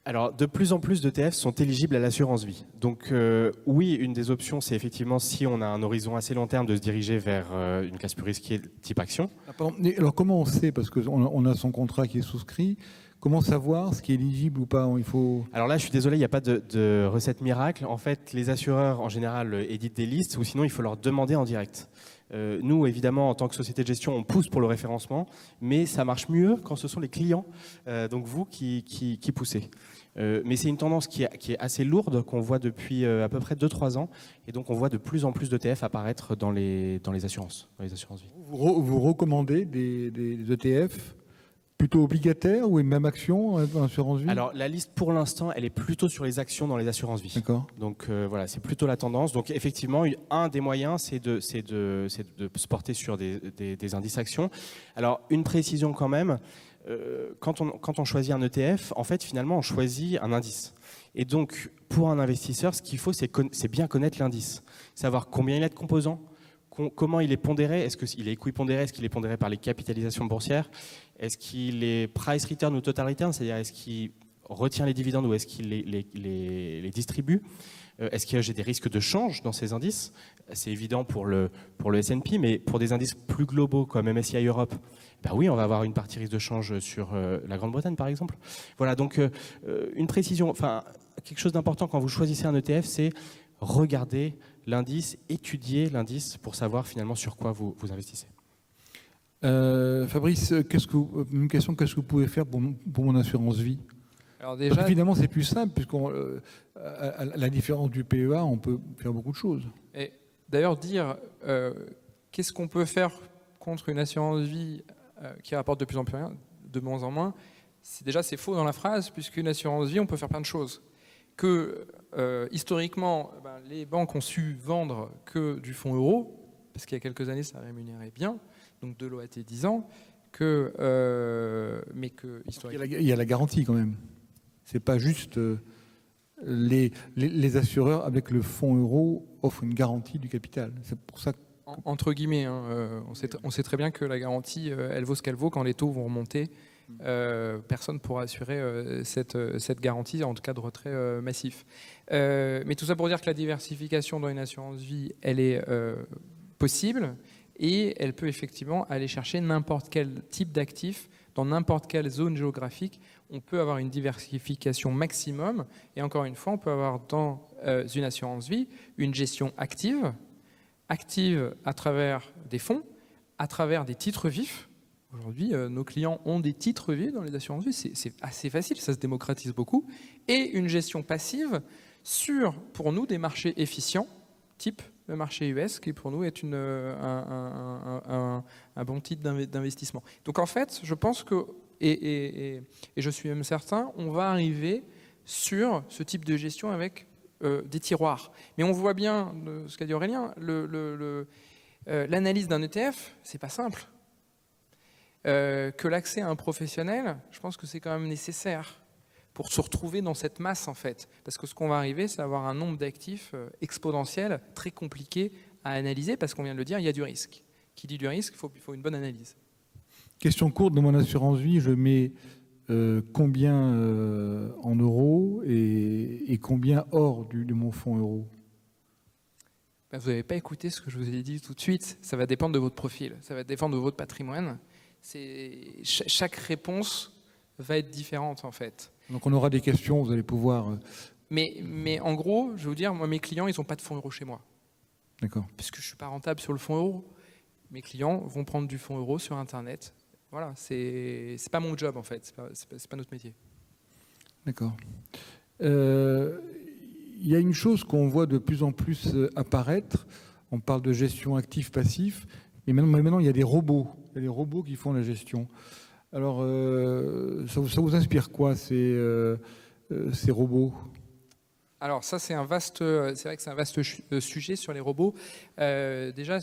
Alors, de plus en plus d'ETF sont éligibles à l'assurance vie. Donc, oui, une des options, c'est effectivement, si on a un horizon assez long terme, de se diriger vers une classe plus risquée type action. Alors, comment on sait, parce qu'on a son contrat qui est souscrit, comment savoir ce qui est éligible ou pas ? Alors là, je suis désolé, il n'y a pas de recette miracle. En fait, les assureurs, en général, éditent des listes, ou sinon, il faut leur demander en direct. Nous, évidemment, en tant que société de gestion, on pousse pour le référencement, mais ça marche mieux quand ce sont les clients, donc vous, qui poussez. Mais c'est une tendance qui est assez lourde, qu'on voit depuis à peu près 2-3 ans, et donc on voit de plus en plus d'ETF apparaître dans les assurances vie. Vous recommandez des ETF plutôt obligataires ou même actions dans l'assurance vie ? Alors la liste pour l'instant, elle est plutôt sur les actions dans les assurances vie. D'accord. Donc voilà, c'est plutôt la tendance. Donc effectivement, un des moyens, c'est de se porter sur des indices actions. Alors une précision quand même, quand on choisit un ETF, en fait finalement on choisit un indice. Et donc pour un investisseur, ce qu'il faut, c'est bien connaître l'indice, savoir combien il a de composants, comment il est pondéré, est-ce qu'il est équipondéré, est-ce qu'il est pondéré par les capitalisations boursières, est-ce qu'il est price return ou total return, c'est-à-dire est-ce qu'il retient les dividendes ou est-ce qu'il les distribue? Est-ce que j'ai des risques de change dans ces indices? C'est évident pour le S&P, mais pour des indices plus globaux comme MSCI Europe, ben oui, on va avoir une partie risque de change sur la Grande-Bretagne, par exemple. Voilà, donc une précision, enfin, quelque chose d'important quand vous choisissez un ETF, c'est regarder l'indice, étudier l'indice pour savoir finalement sur quoi vous investissez. Fabrice, une question, qu'est-ce que vous pouvez faire pour mon assurance vie? Alors Parce déjà, que finalement, c'est plus simple, puisqu'à la différence du PEA, on peut faire beaucoup de choses. et d'ailleurs dire qu'est-ce qu'on peut faire contre une assurance vie qui rapporte de plus en plus rien, de moins en moins, c'est faux dans la phrase, puisqu'une assurance vie, on peut faire plein de choses. Que historiquement, les banques ont su vendre que du fonds euro, parce qu'il y a quelques années, ça rémunérait bien, donc de l'OAT 10 ans, mais que historiquement... Il y a la garantie quand même. C'est pas juste les assureurs avec le fonds euro offrent une garantie du capital. C'est pour ça que... Entre guillemets, hein, on sait très bien que la garantie, elle vaut ce qu'elle vaut quand les taux vont remonter. Personne ne pourra assurer cette garantie, en tout cas de retrait massif. Mais tout ça pour dire que la diversification dans une assurance vie, elle est possible et elle peut effectivement aller chercher n'importe quel type d'actif dans n'importe quelle zone géographique. On peut avoir une diversification maximum et encore une fois, on peut avoir dans une assurance vie une gestion active à travers des fonds, à travers des titres vifs. Aujourd'hui, nos clients ont des titres vifs dans les assurances vie, c'est assez facile, ça se démocratise beaucoup, et une gestion passive sur, pour nous, des marchés efficients, type le marché US, qui pour nous est un bon titre d'investissement. Donc en fait, je pense que, et je suis même certain, on va arriver sur ce type de gestion avec des tiroirs. Mais on voit bien, ce qu'a dit Aurélien, l'analyse d'un ETF, c'est pas simple. Que l'accès à un professionnel, je pense que c'est quand même nécessaire pour se retrouver dans cette masse en fait. Parce que ce qu'on va arriver, c'est avoir un nombre d'actifs exponentiel, très compliqué à analyser, parce qu'on vient de le dire, il y a du risque. Qui dit du risque, il faut une bonne analyse. Question courte, de mon assurance vie, je mets combien en euros et combien hors de mon fonds euro? Vous n'avez pas écouté ce que je vous ai dit tout de suite. Ça va dépendre de votre profil, ça va dépendre de votre patrimoine. Chaque réponse va être différente en fait. Donc on aura des questions, vous allez pouvoir... Mais en gros, je vais vous dire, moi mes clients, ils n'ont pas de fonds euro chez moi. D'accord. Parce que je ne suis pas rentable sur le fonds euro. Mes clients vont prendre du fonds euro sur Internet. Voilà, c'est pas mon job en fait, c'est pas notre métier. D'accord. Il y a une chose qu'on voit de plus en plus apparaître, on parle de gestion actif-passif, et maintenant il y a des robots. Il y a des robots qui font la gestion. Alors, ça vous inspire quoi, ces robots? Alors ça, c'est vrai que c'est un vaste sujet sur les robots. Déjà,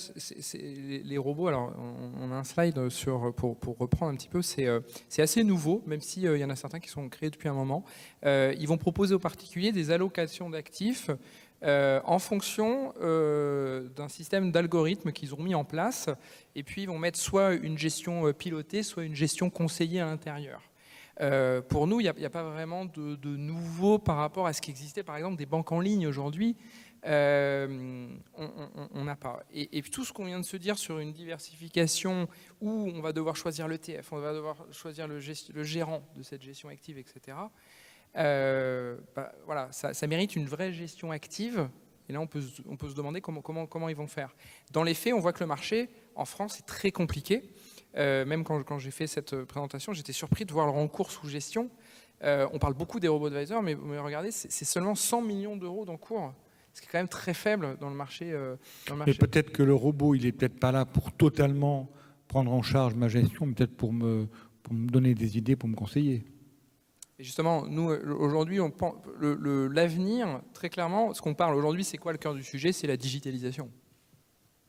les robots, alors on a un slide pour reprendre un petit peu, c'est assez nouveau, même s'il y en a certains qui sont créés depuis un moment. Ils vont proposer aux particuliers des allocations d'actifs en fonction d'un système d'algorithmes qu'ils ont mis en place, et puis ils vont mettre soit une gestion pilotée, soit une gestion conseillée à l'intérieur. Pour nous, il n'y a pas vraiment de nouveau par rapport à ce qui existait, par exemple, des banques en ligne aujourd'hui. On n'a pas. Et tout ce qu'on vient de se dire sur une diversification où on va devoir choisir l'ETF, on va devoir choisir le gérant de cette gestion active, etc., voilà, ça mérite une vraie gestion active. Et là, on peut se demander comment ils vont faire. Dans les faits, on voit que le marché, en France, est très compliqué. Même quand j'ai fait cette présentation, j'étais surpris de voir leur encours sous gestion. On parle beaucoup des robots advisors, mais regardez, c'est seulement 100 millions d'euros d'encours, ce qui est quand même très faible dans le marché. Et peut-être que le robot, il n'est peut-être pas là pour totalement prendre en charge ma gestion, mais peut-être pour me donner des idées, pour me conseiller. Et justement, nous, aujourd'hui, l'avenir, très clairement, ce qu'on parle aujourd'hui, c'est quoi le cœur du sujet? C'est la digitalisation.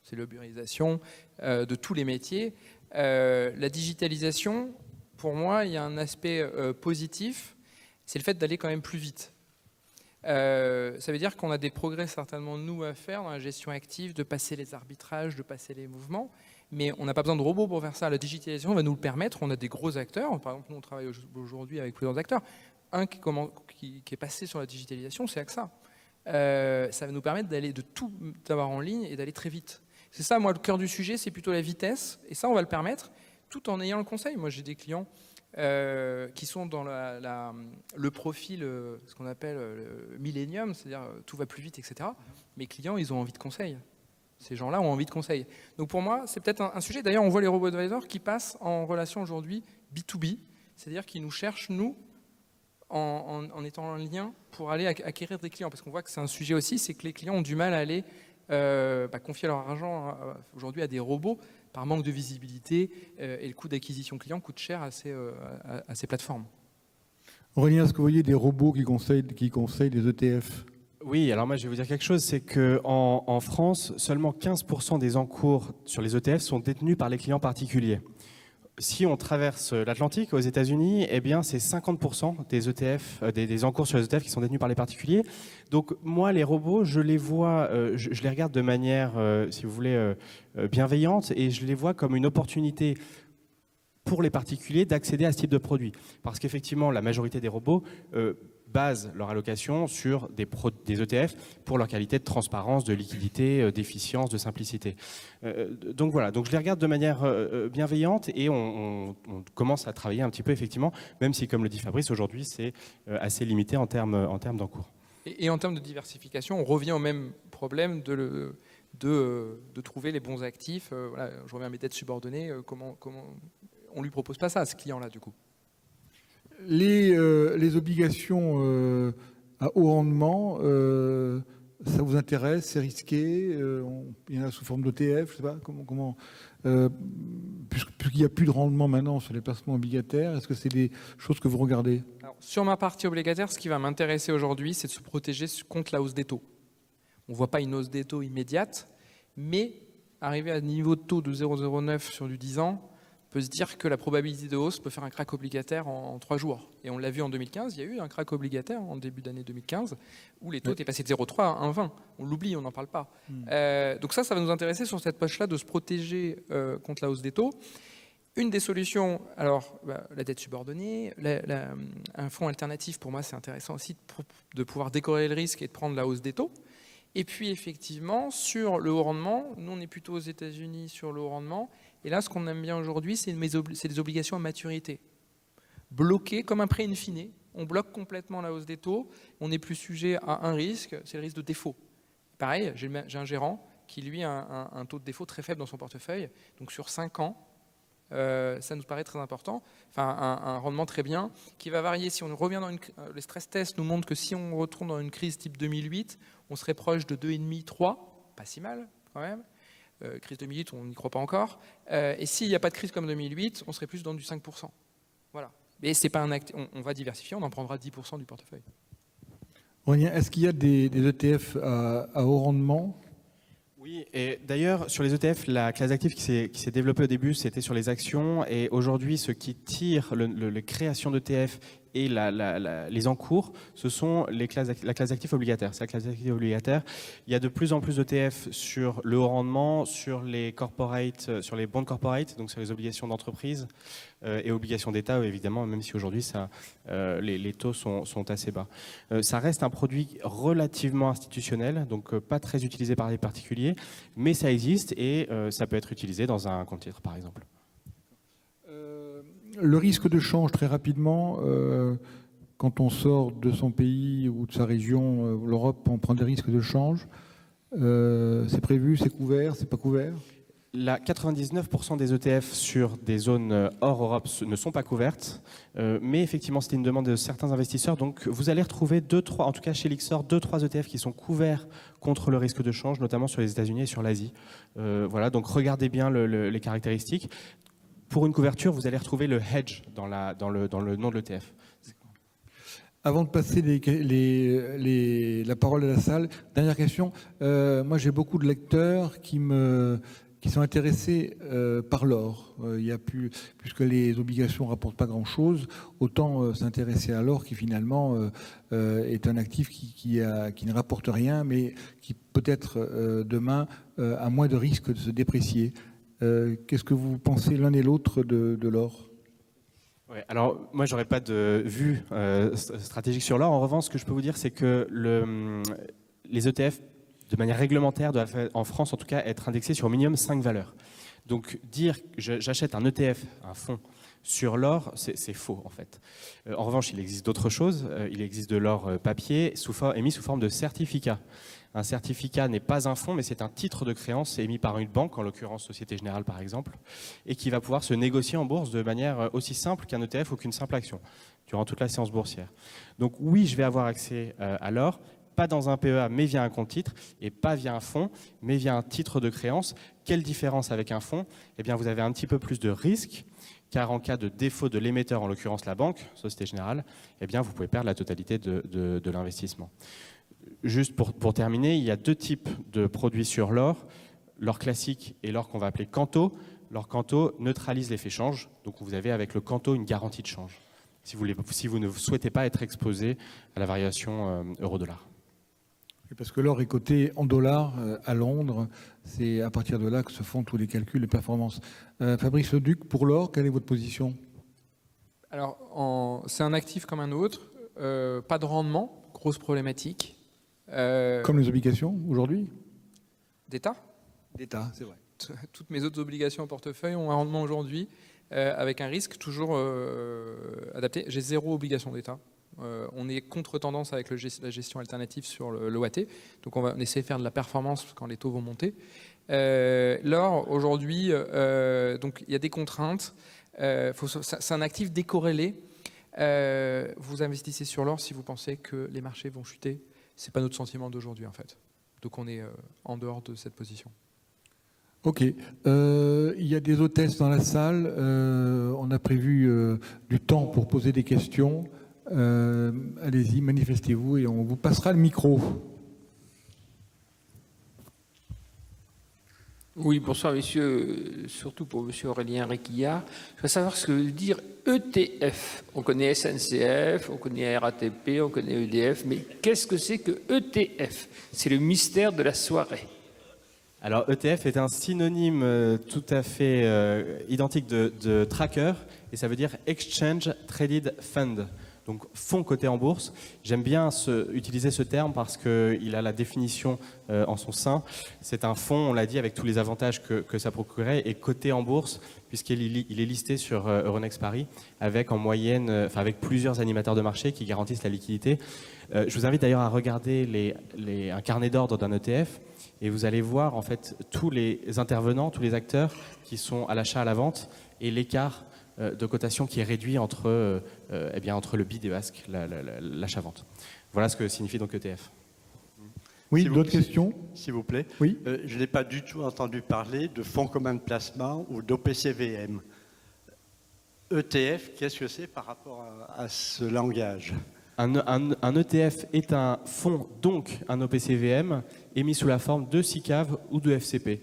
C'est l'uberisation de tous les métiers. La digitalisation, pour moi, il y a un aspect positif, c'est le fait d'aller quand même plus vite. Ça veut dire qu'on a des progrès certainement, nous, à faire dans la gestion active, de passer les arbitrages, de passer les mouvements, mais on n'a pas besoin de robots pour faire ça. La digitalisation va nous le permettre. On a des gros acteurs. Par exemple, nous, on travaille aujourd'hui avec plusieurs acteurs. un qui est passé sur la digitalisation, c'est AXA. Ça va nous permettre de tout avoir en ligne et d'aller très vite. C'est ça, moi, le cœur du sujet, c'est plutôt la vitesse. Et ça, on va le permettre tout en ayant le conseil. Moi, j'ai des clients qui sont dans le profil, ce qu'on appelle le millénium, c'est-à-dire tout va plus vite, etc. Mes clients, ils ont envie de conseil. Ces gens-là ont envie de conseil. Donc pour moi, c'est peut-être un sujet. D'ailleurs, on voit les robots advisors qui passent en relation aujourd'hui B2B, c'est-à-dire qu'ils nous cherchent, nous, en étant en lien pour aller acquérir des clients. Parce qu'on voit que c'est un sujet aussi, c'est que les clients ont du mal à aller confier leur argent aujourd'hui à des robots par manque de visibilité et le coût d'acquisition client coûte cher à ces plateformes. Aurélien, est-ce que vous voyez des robots qui conseillent des ETF? Oui, alors moi je vais vous dire quelque chose, c'est qu'en France, seulement 15% des encours sur les ETF sont détenus par les clients particuliers. Si on traverse l'Atlantique aux États-Unis, eh bien c'est 50% des ETF, des encours sur les ETF qui sont détenus par les particuliers. Donc moi, les robots, je les vois, je les regarde de manière, si vous voulez, bienveillante, et je les vois comme une opportunité pour les particuliers d'accéder à ce type de produit. Parce qu'effectivement, la majorité des robots basent leur allocation sur des ETF pour leur qualité de transparence, de liquidité, d'efficience, de simplicité. Donc voilà, donc je les regarde de manière bienveillante et on commence à travailler un petit peu effectivement, même si comme le dit Fabrice, aujourd'hui c'est assez limité en termes d'encours. Et en termes de diversification, on revient au même problème de trouver les bons actifs. Voilà, je reviens à mes dettes subordonnées, comment on ne lui propose pas ça à ce client-là du coup? Les obligations à haut rendement, ça vous intéresse? C'est risqué? Il y en a sous forme d'ETF, je sais pas comment puisqu'il n'y a plus de rendement maintenant sur les placements obligataires, est-ce que c'est des choses que vous regardez? Alors, sur ma partie obligataire, ce qui va m'intéresser aujourd'hui, c'est de se protéger contre la hausse des taux. On ne voit pas une hausse des taux immédiate, mais arriver à un niveau de taux de 0,09 sur du 10 ans, on peut se dire que la probabilité de hausse peut faire un crack obligataire en 3 jours. Et on l'a vu en 2015, il y a eu un crack obligataire en début d'année 2015, où les taux étaient passés de 0,3 à 1,20. On l'oublie, on n'en parle pas. Donc ça va nous intéresser sur cette poche-là de se protéger contre la hausse des taux. Une des solutions, alors la dette subordonnée, un fonds alternatif, pour moi, c'est intéressant aussi de pouvoir décorréler le risque et de prendre la hausse des taux. Et puis effectivement, sur le haut rendement, nous on est plutôt aux États-Unis sur le haut rendement. Et là, ce qu'on aime bien aujourd'hui, c'est des obligations à maturité. Bloquées comme un prêt in fine, on bloque complètement la hausse des taux, on n'est plus sujet à un risque, c'est le risque de défaut. Pareil, j'ai un gérant qui, lui, a un taux de défaut très faible dans son portefeuille. Donc sur 5 ans, ça nous paraît très important. Enfin, un rendement très bien, qui va varier. Si on revient dans les stress tests nous montrent que si on retourne dans une crise type 2008, on serait proche de 2,5, 3, pas si mal quand même. Crise 2008, on n'y croit pas encore. Et s'il n'y a pas de crise comme 2008, on serait plus dans du 5%. Voilà. Mais c'est pas un acte. On va diversifier, on en prendra 10% du portefeuille. Aurélien, est-ce qu'il y a des ETF à haut rendement? Oui, et d'ailleurs, sur les ETF, la classe d'actifs qui s'est développée au début, c'était sur les actions. Et aujourd'hui, ce qui tire les créations d'ETF et les encours, ce sont la classe d'actifs obligataires. C'est la classe d'actifs obligataires. Il y a de plus en plus d'ETF sur le haut rendement, sur les corporates, sur les bonds corporate, donc sur les obligations d'entreprise et obligations d'État, évidemment, même si aujourd'hui les taux sont assez bas. Ça reste un produit relativement institutionnel, donc pas très utilisé par les particuliers, mais ça existe et ça peut être utilisé dans un compte titre, par exemple. Le risque de change, très rapidement, quand on sort de son pays ou de sa région, l'Europe, on prend des risques de change. C'est prévu, c'est couvert, c'est pas couvert? 99% des ETF sur des zones hors Europe ne sont pas couvertes, mais effectivement c'était une demande de certains investisseurs, donc vous allez retrouver 2-3, en tout cas chez Lyxor, 2-3 ETF qui sont couverts contre le risque de change, notamment sur les États-Unis et sur l'Asie. Voilà, donc regardez bien les caractéristiques. Pour une couverture, vous allez retrouver le hedge dans le nom de l'ETF. Avant de passer la parole à la salle, dernière question. Moi, j'ai beaucoup de lecteurs qui sont intéressés par l'or. Puisque les obligations ne rapportent pas grand-chose, autant s'intéresser à l'or qui finalement est un actif qui ne rapporte rien, mais qui peut-être demain a moins de risque de se déprécier. Qu'est-ce que vous pensez l'un et l'autre de l'or? Ouais, alors, moi, j'aurais pas de vue stratégique sur l'or. En revanche, ce que je peux vous dire, c'est que les ETF, de manière réglementaire, doivent, en France en tout cas, être indexés sur au minimum 5 valeurs. Donc, dire que j'achète un ETF, un fonds, sur l'or, c'est faux, en fait. En revanche, il existe d'autres choses. Il existe de l'or papier émis sous forme de certificat. Un certificat n'est pas un fonds, mais c'est un titre de créance émis par une banque, en l'occurrence Société Générale par exemple, et qui va pouvoir se négocier en bourse de manière aussi simple qu'un ETF ou qu'une simple action, durant toute la séance boursière. Donc oui, je vais avoir accès à l'or, pas dans un PEA, mais via un compte titre, et pas via un fonds, mais via un titre de créance. Quelle différence avec un fonds? Eh bien, vous avez un petit peu plus de risque, car en cas de défaut de l'émetteur, en l'occurrence la banque, Société Générale, eh bien, vous pouvez perdre la totalité de l'investissement. Juste pour terminer, il y a deux types de produits sur l'or, l'or classique et l'or qu'on va appeler Canto. L'or Canto neutralise l'effet change, donc vous avez avec le Canto une garantie de change, si vous ne souhaitez pas être exposé à la variation euro-dollar. Parce que l'or est coté en dollars à Londres, c'est à partir de là que se font tous les calculs de performance. Fabrice Leduc, pour l'or, quelle est votre position? Alors, c'est un actif comme un autre, pas de rendement, grosse problématique. Comme les obligations aujourd'hui? D'État. D'État, c'est vrai. Toutes mes autres obligations en portefeuille ont un rendement aujourd'hui, avec un risque toujours adapté. J'ai 0 obligation d'État. On est contre-tendance avec la gestion alternative sur l'OAT. Donc on va essayer de faire de la performance quand les taux vont monter. L'or, aujourd'hui, donc il y a des contraintes. C'est un actif décorrélé. Vous investissez sur l'or si vous pensez que les marchés vont chuter. Ce n'est pas notre sentiment d'aujourd'hui, en fait. Donc on est en dehors de cette position. Ok. Il y a des hôtesses dans la salle. On a prévu du temps pour poser des questions. Allez-y, manifestez-vous et on vous passera le micro. Oui, bonsoir messieurs, surtout pour monsieur Aurélien Réquillard. Je veux savoir ce que veut dire ETF. On connaît SNCF, on connaît RATP, on connaît EDF, mais qu'est-ce que c'est que ETF? C'est le mystère de la soirée. Alors ETF est un synonyme tout à fait identique de tracker, et ça veut dire Exchange Traded Fund. Donc fonds coté en bourse. J'aime bien utiliser ce terme parce qu'il a la définition en son sein. C'est un fonds, on l'a dit, avec tous les avantages que ça procurait, et coté en bourse, puisqu'il est listé sur Euronext Paris, avec en moyenne, avec plusieurs animateurs de marché qui garantissent la liquidité. Je vous invite d'ailleurs à regarder un carnet d'ordre d'un ETF, et vous allez voir en fait tous les intervenants, tous les acteurs qui sont à l'achat, à la vente, et l'écart de cotation qui est réduit entre le bid et basque, l'achat-vente. Voilà ce que signifie donc ETF. Oui, d'autres questions? S'il vous plaît. Oui. Je n'ai pas du tout entendu parler de fonds communs de placement ou d'OPCVM. ETF, qu'est-ce que c'est par rapport à ce langage? Un ETF est un fonds, donc un OPCVM, émis sous la forme de SICAV ou de FCP.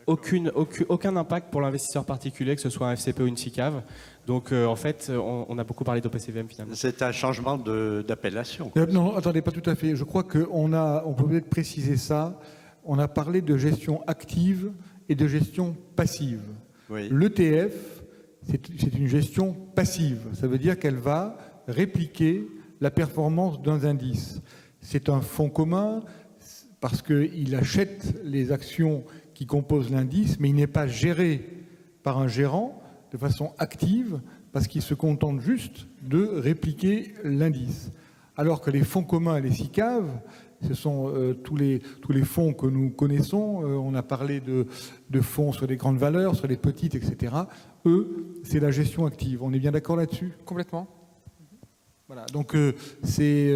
Aucun impact pour l'investisseur particulier, que ce soit un FCP ou une SICAV. Donc en fait, on a beaucoup parlé d'OPCVM finalement. C'est un changement d'appellation. Non, attendez, pas tout à fait. Je crois qu'on peut peut-être préciser ça. On a parlé de gestion active et de gestion passive. Oui. L'ETF, c'est une gestion passive. Ça veut dire qu'elle va répliquer la performance d'un indice. C'est un fonds commun parce qu'il achète les actions qui composent l'indice, mais il n'est pas géré par un gérant de façon active parce qu'il se contente juste de répliquer l'indice. Alors que les fonds communs et les SICAV, ce sont tous les fonds que nous connaissons. On a parlé de fonds sur les grandes valeurs, sur les petites, etc. Eux, c'est la gestion active. On est bien d'accord là-dessus? Complètement. Voilà, donc c'est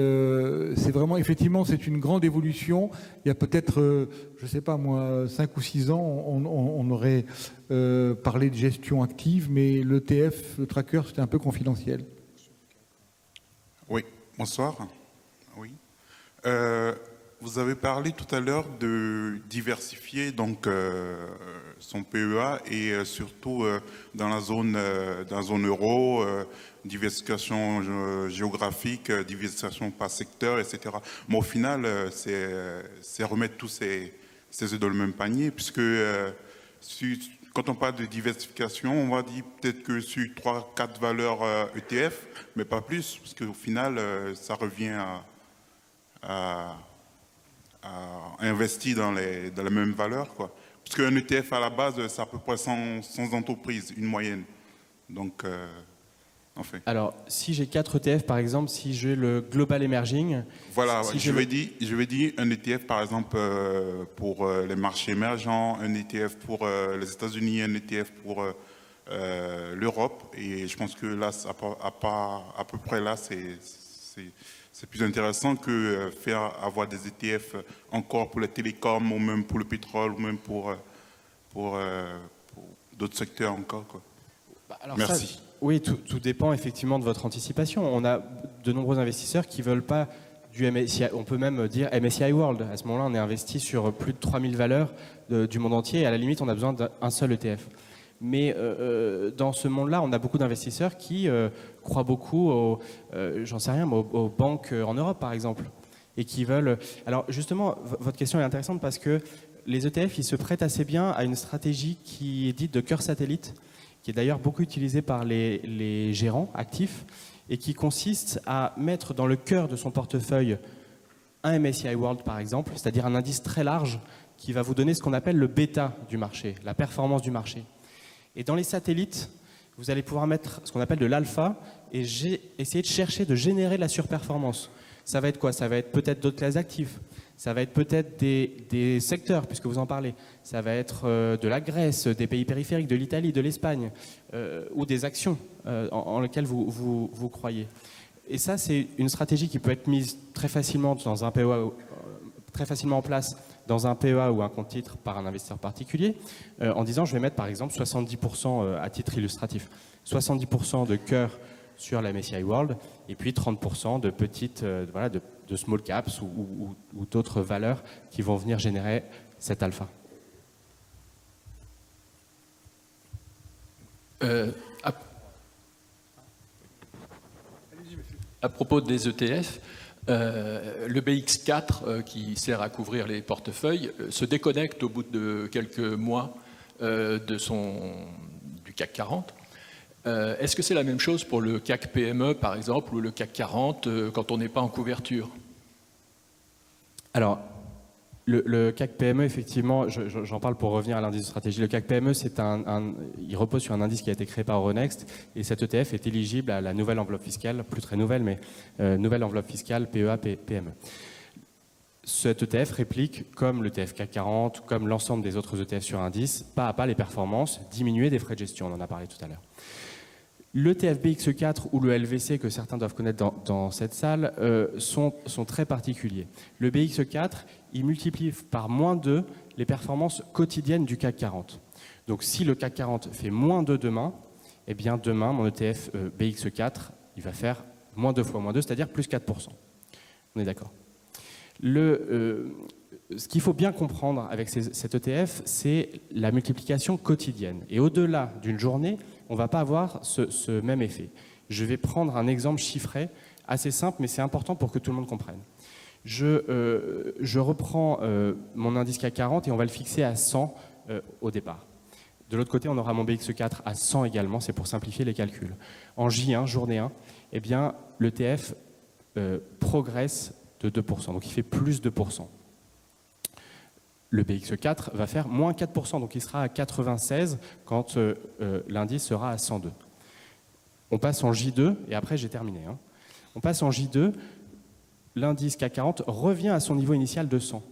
vraiment, effectivement, c'est une grande évolution. Il y a peut-être, je ne sais pas moi, 5 ou 6 ans, on aurait parlé de gestion active, mais l'ETF, le tracker, c'était un peu confidentiel. Oui, bonsoir. Oui. Vous avez parlé tout à l'heure de diversifier donc son PEA et surtout dans la zone euro, diversification géographique, diversification par secteur, etc. Mais au final, c'est remettre tous ces œufs dans le même panier, puisque quand on parle de diversification, on va dire peut-être que sur 3-4 valeurs ETF, mais pas plus, parce qu'au final, ça revient à investir dans la même valeur, quoi. Parce qu'un ETF à la base, c'est à peu près 100 entreprises, une moyenne. Donc, enfin. Alors, si j'ai 4 ETF, par exemple, si j'ai le Global Emerging... Voilà, si je vais dire un ETF, par exemple, pour les marchés émergents, un ETF pour les États-Unis, un ETF pour l'Europe. Et je pense que là, à peu près là, c'est plus intéressant que avoir des ETF encore pour les télécoms, ou même pour le pétrole, ou même pour d'autres secteurs encore, quoi. Alors merci. Ça, oui, tout dépend effectivement de votre anticipation. On a de nombreux investisseurs qui ne veulent pas du MSCI, on peut même dire MSCI World. À ce moment-là, on est investi sur plus de 3000 valeurs du monde entier et à la limite, on a besoin d'un seul ETF. Mais dans ce monde-là, on a beaucoup d'investisseurs qui croient beaucoup aux banques en Europe, par exemple, et qui veulent... Alors justement, votre question est intéressante parce que les ETF, ils se prêtent assez bien à une stratégie qui est dite de cœur satellite, qui est d'ailleurs beaucoup utilisée par les gérants actifs, et qui consiste à mettre dans le cœur de son portefeuille un MSCI World, par exemple, c'est-à-dire un indice très large qui va vous donner ce qu'on appelle le bêta du marché, la performance du marché. Et dans les satellites, vous allez pouvoir mettre ce qu'on appelle de l'alpha et essayer de chercher de générer de la surperformance. Ça va être quoi? Ça va être peut-être d'autres classes d'actifs. Ça va être peut-être des secteurs, puisque vous en parlez. Ça va être de la Grèce, des pays périphériques, de l'Italie, de l'Espagne, ou des actions en lesquelles vous croyez. Et ça, c'est une stratégie qui peut être mise très facilement dans un PEA, très facilement en place dans un PEA ou un compte titre par un investisseur particulier, en disant je vais mettre par exemple 70% à titre illustratif, 70% de cœur sur la MSCI World et puis 30% de petites, de small caps ou d'autres valeurs qui vont venir générer cet alpha. À propos des ETF, le BX4 qui sert à couvrir les portefeuilles se déconnecte au bout de quelques mois du CAC 40. Est-ce que c'est la même chose pour le CAC PME par exemple ou le CAC 40 quand on n'est pas en couverture? Alors, le CAC PME, effectivement, j'en parle pour revenir à l'indice de stratégie. Le CAC PME, il repose sur un indice qui a été créé par Euronext et cet ETF est éligible à la nouvelle enveloppe fiscale, plus très nouvelle, mais nouvelle enveloppe fiscale PEA-PME. Cet ETF réplique, comme l'ETF CAC 40, comme l'ensemble des autres ETF sur indice, pas à pas les performances, diminuer des frais de gestion, on en a parlé tout à l'heure. L'ETF BX4 ou le LVC que certains doivent connaître dans cette salle sont très particuliers. Le BX4, il multiplie par -2 les performances quotidiennes du CAC 40. Donc si le CAC 40 fait -2 demain, eh bien demain, mon ETF BX4, il va faire -2 fois -2, c'est-à-dire plus 4%. On est d'accord. Ce qu'il faut bien comprendre avec cet ETF, c'est la multiplication quotidienne. Et au-delà d'une journée, on ne va pas avoir ce même effet. Je vais prendre un exemple chiffré, assez simple, mais c'est important pour que tout le monde comprenne. Je reprends mon indice CAC 40 et on va le fixer à 100 au départ. De l'autre côté, on aura mon BX4 à 100 également, c'est pour simplifier les calculs. En J1, journée 1, eh bien, l'ETF progresse de 2%, donc il fait plus 2%. Le BX4 va faire moins 4%, donc il sera à 96 quand l'indice sera à 102. On passe en J2, et après j'ai terminé. On passe en J2, l'indice CAC 40 revient à son niveau initial de 100.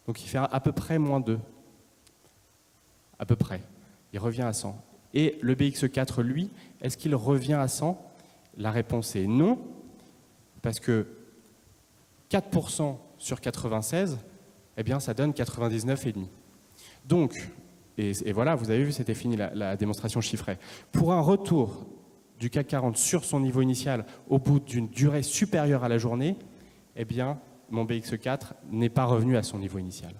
Donc il fait à peu près -2. À peu près. Il revient à 100. Et le BX4, lui, est-ce qu'il revient à 100? La réponse est non, parce que 4% sur 96, eh bien, ça donne 99,5. Donc, et voilà, vous avez vu, c'était fini la démonstration chiffrée. Pour un retour du CAC 40 sur son niveau initial au bout d'une durée supérieure à la journée, eh bien, mon BX4 n'est pas revenu à son niveau initial.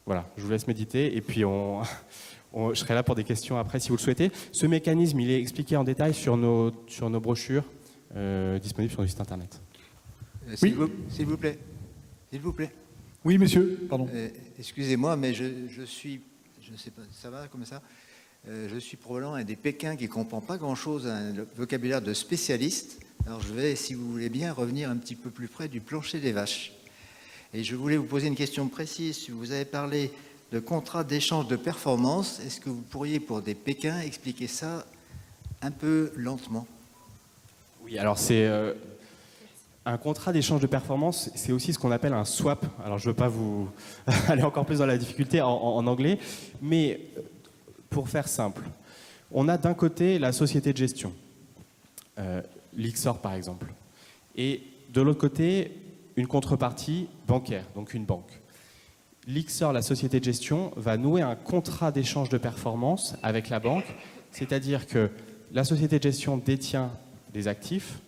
Voilà, je vous laisse méditer et puis je serai là pour des questions après si vous le souhaitez. Ce mécanisme, il est expliqué en détail sur nos brochures disponibles sur le site internet. S'il vous plaît. Oui, monsieur, pardon. Excusez-moi, mais je suis je ne sais pas, ça va comme ça? Je suis probablement un des Pékins qui ne comprend pas grand-chose à un vocabulaire de spécialiste. Alors je vais, si vous voulez bien, revenir un petit peu plus près du plancher des vaches. Et je voulais vous poser une question précise. Vous avez parlé de contrat d'échange de performance. Est-ce que vous pourriez, pour des Pékins, expliquer ça un peu lentement? Oui, alors c'est un contrat d'échange de performance, c'est aussi ce qu'on appelle un swap. Alors je ne veux pas vous aller encore plus dans la difficulté en anglais, mais pour faire simple, on a d'un côté la société de gestion, Lyxor par exemple, et de l'autre côté une contrepartie bancaire, donc une banque. Lyxor, la société de gestion, va nouer un contrat d'échange de performance avec la banque, c'est-à-dire que la société de gestion détient des actifs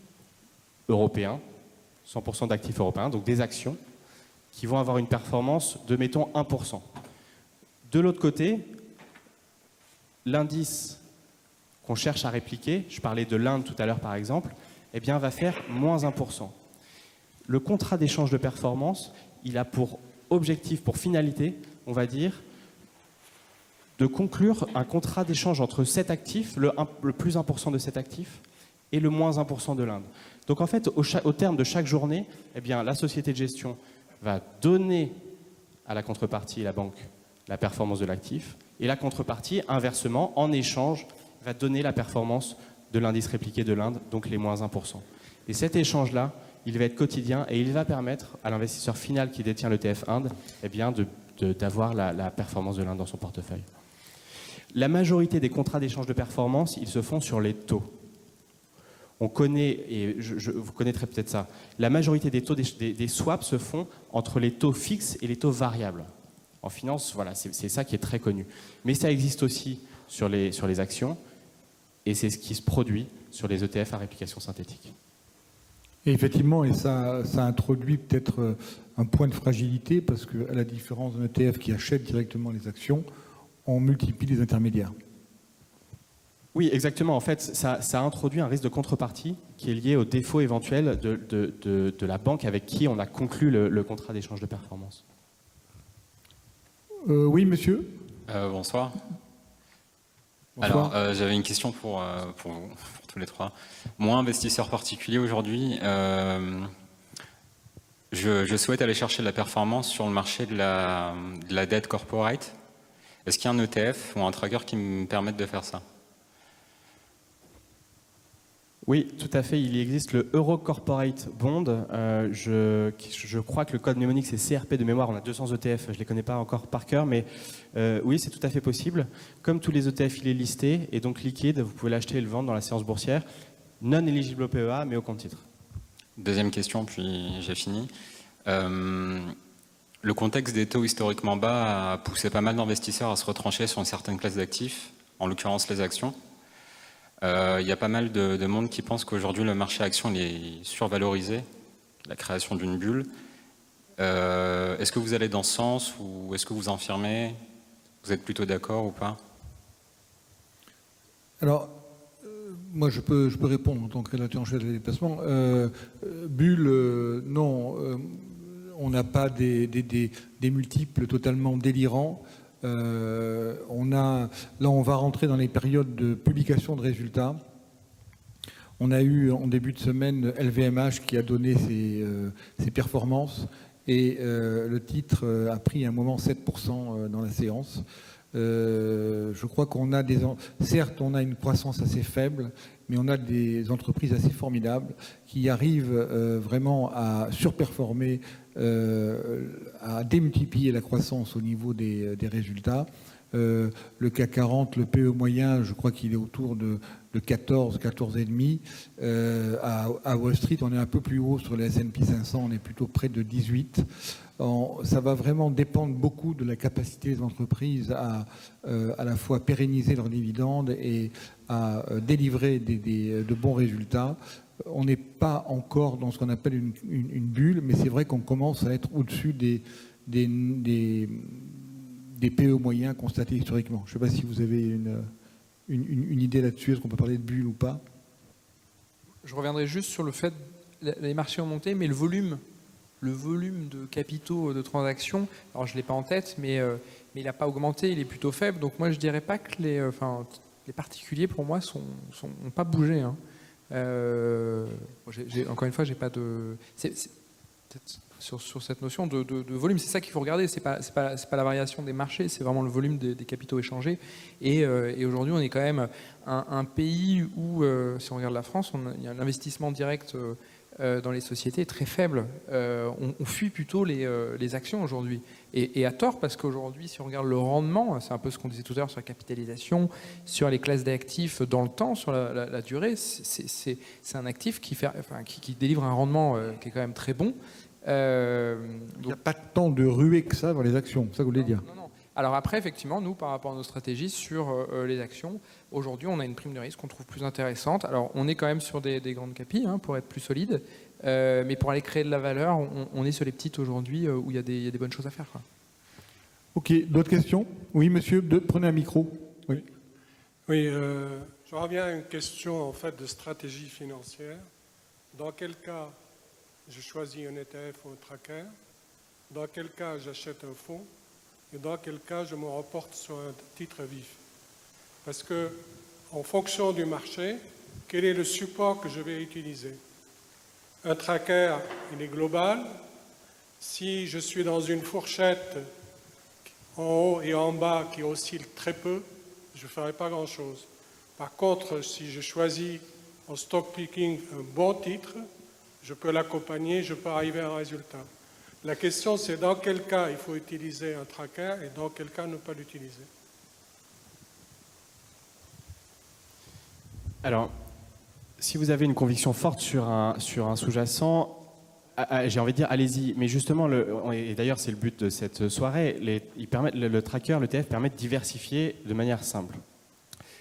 européens, 100% d'actifs européens, donc des actions, qui vont avoir une performance de, mettons, 1%. De l'autre côté, l'indice qu'on cherche à répliquer, je parlais de l'Inde tout à l'heure par exemple, eh bien, va faire moins 1%. Le contrat d'échange de performance, il a pour objectif, pour finalité, on va dire, de conclure un contrat d'échange entre cet actif, le plus 1% de cet actif, et le moins 1% de l'Inde. Donc en fait, au terme de chaque journée, eh bien, la société de gestion va donner à la contrepartie, la banque, la performance de l'actif, et la contrepartie, inversement, en échange, va donner la performance de l'indice répliqué de l'Inde, donc les moins 1%. Et cet échange-là, il va être quotidien et il va permettre à l'investisseur final qui détient l'ETF Inde eh bien, d'avoir la performance de l'Inde dans son portefeuille. La majorité des contrats d'échange de performance, ils se font sur les taux. On connaît, et vous connaîtrez peut-être ça, la majorité des taux des swaps se font entre les taux fixes et les taux variables. En finance, voilà, c'est ça qui est très connu. Mais ça existe aussi sur les actions et c'est ce qui se produit sur les ETF à réplication synthétique. Et effectivement, et ça introduit peut-être un point de fragilité parce qu'à la différence d'un ETF qui achète directement les actions, on multiplie les intermédiaires. Oui, exactement. En fait, ça introduit un risque de contrepartie qui est lié au défaut éventuel de la banque avec qui on a conclu le contrat d'échange de performance. Oui, monsieur. Bonsoir. Bonsoir. Alors, j'avais une question pour vous, pour tous les trois. Moi, investisseur particulier aujourd'hui, je souhaite aller chercher de la performance sur le marché de la dette corporate. Est-ce qu'il y a un ETF ou un tracker qui me permette de faire ça? Oui, tout à fait. Il existe le Euro Corporate Bond. Je crois que le code mnémonique, c'est CRP de mémoire. On a 200 ETF. Je ne les connais pas encore par cœur, mais oui, c'est tout à fait possible. Comme tous les ETF, il est listé et donc liquide. Vous pouvez l'acheter et le vendre dans la séance boursière. Non éligible au PEA, mais au compte titre. Deuxième question, puis j'ai fini. Le contexte des taux historiquement bas a poussé pas mal d'investisseurs à se retrancher sur une certaine classe d'actifs, en l'occurrence les actions. Il y a pas mal de monde qui pense qu'aujourd'hui le marché action est survalorisé, la création d'une bulle. Est-ce que vous allez dans ce sens ou est-ce que vous infirmez? Vous êtes plutôt d'accord ou pas? Alors, moi je peux répondre en tant que rédacteur en chef des déplacements. Bulle, non, on n'a pas des multiples totalement délirants. Là, on va rentrer dans les périodes de publication de résultats. On a eu en début de semaine LVMH qui a donné ses performances et le titre a pris un moment 7% dans la séance. Je crois qu'on a certes, on a une croissance assez faible, mais on a des entreprises assez formidables qui arrivent vraiment à surperformer, à démultiplier la croissance au niveau des résultats. Le CAC 40, le PE moyen, je crois qu'il est autour de 14, 14,5. À Wall Street, on est un peu plus haut sur les S&P 500, on est plutôt près de 18. Ça va vraiment dépendre beaucoup de la capacité des entreprises à la fois pérenniser leurs dividendes et à délivrer de bons résultats. On n'est pas encore dans ce qu'on appelle une bulle, mais c'est vrai qu'on commence à être au-dessus des PE moyens constatés historiquement. Je ne sais pas si vous avez une idée là-dessus, est-ce qu'on peut parler de bulle ou pas? Je reviendrai juste sur le fait que les marchés ont monté, mais le volume de capitaux de transactions, alors je ne l'ai pas en tête, mais mais il n'a pas augmenté, il est plutôt faible. Donc moi, je dirais pas que les particuliers, pour moi, n'ont pas bougé. Hein. Encore une fois, j'ai pas de... Sur cette notion de volume, c'est ça qu'il faut regarder. C'est pas la variation des marchés, c'est vraiment le volume des capitaux échangés. Et aujourd'hui, on est quand même un pays où, si on regarde la France, il y a un investissement direct dans les sociétés très faible. On fuit plutôt les actions aujourd'hui. Et à tort, parce qu'aujourd'hui, si on regarde le rendement, c'est un peu ce qu'on disait tout à l'heure sur la capitalisation, sur les classes d'actifs dans le temps, sur la durée, c'est un actif qui délivre un rendement qui est quand même très bon. Il n'y a pas tant de ruée que ça dans les actions, c'est ça que vous voulez dire? Non. Alors après, effectivement, nous, par rapport à nos stratégies sur les actions, aujourd'hui, on a une prime de risque qu'on trouve plus intéressante. Alors, on est quand même sur des grandes capis pour être plus solide, mais pour aller créer de la valeur, on est sur les petites aujourd'hui où il y a des bonnes choses à faire, quoi. Ok, d'autres questions? Oui, monsieur, prenez un micro. Oui, je reviens à une question en fait de stratégie financière. Dans quel cas je choisis un ETF ou un tracker? Dans quel cas j'achète un fonds? Et dans quel cas je me reporte sur un titre vif? Parce que, en fonction du marché, quel est le support que je vais utiliser? Un tracker, il est global. Si je suis dans une fourchette en haut et en bas qui oscille très peu, je ne ferai pas grand-chose. Par contre, si je choisis en stock picking un bon titre, je peux l'accompagner, je peux arriver à un résultat. La question, c'est dans quel cas il faut utiliser un tracker et dans quel cas ne pas l'utiliser. Alors, si vous avez une conviction forte sur un sous-jacent, j'ai envie de dire, allez-y. Mais justement, et d'ailleurs, c'est le but de cette soirée, le tracker, l'ETF permet de diversifier de manière simple.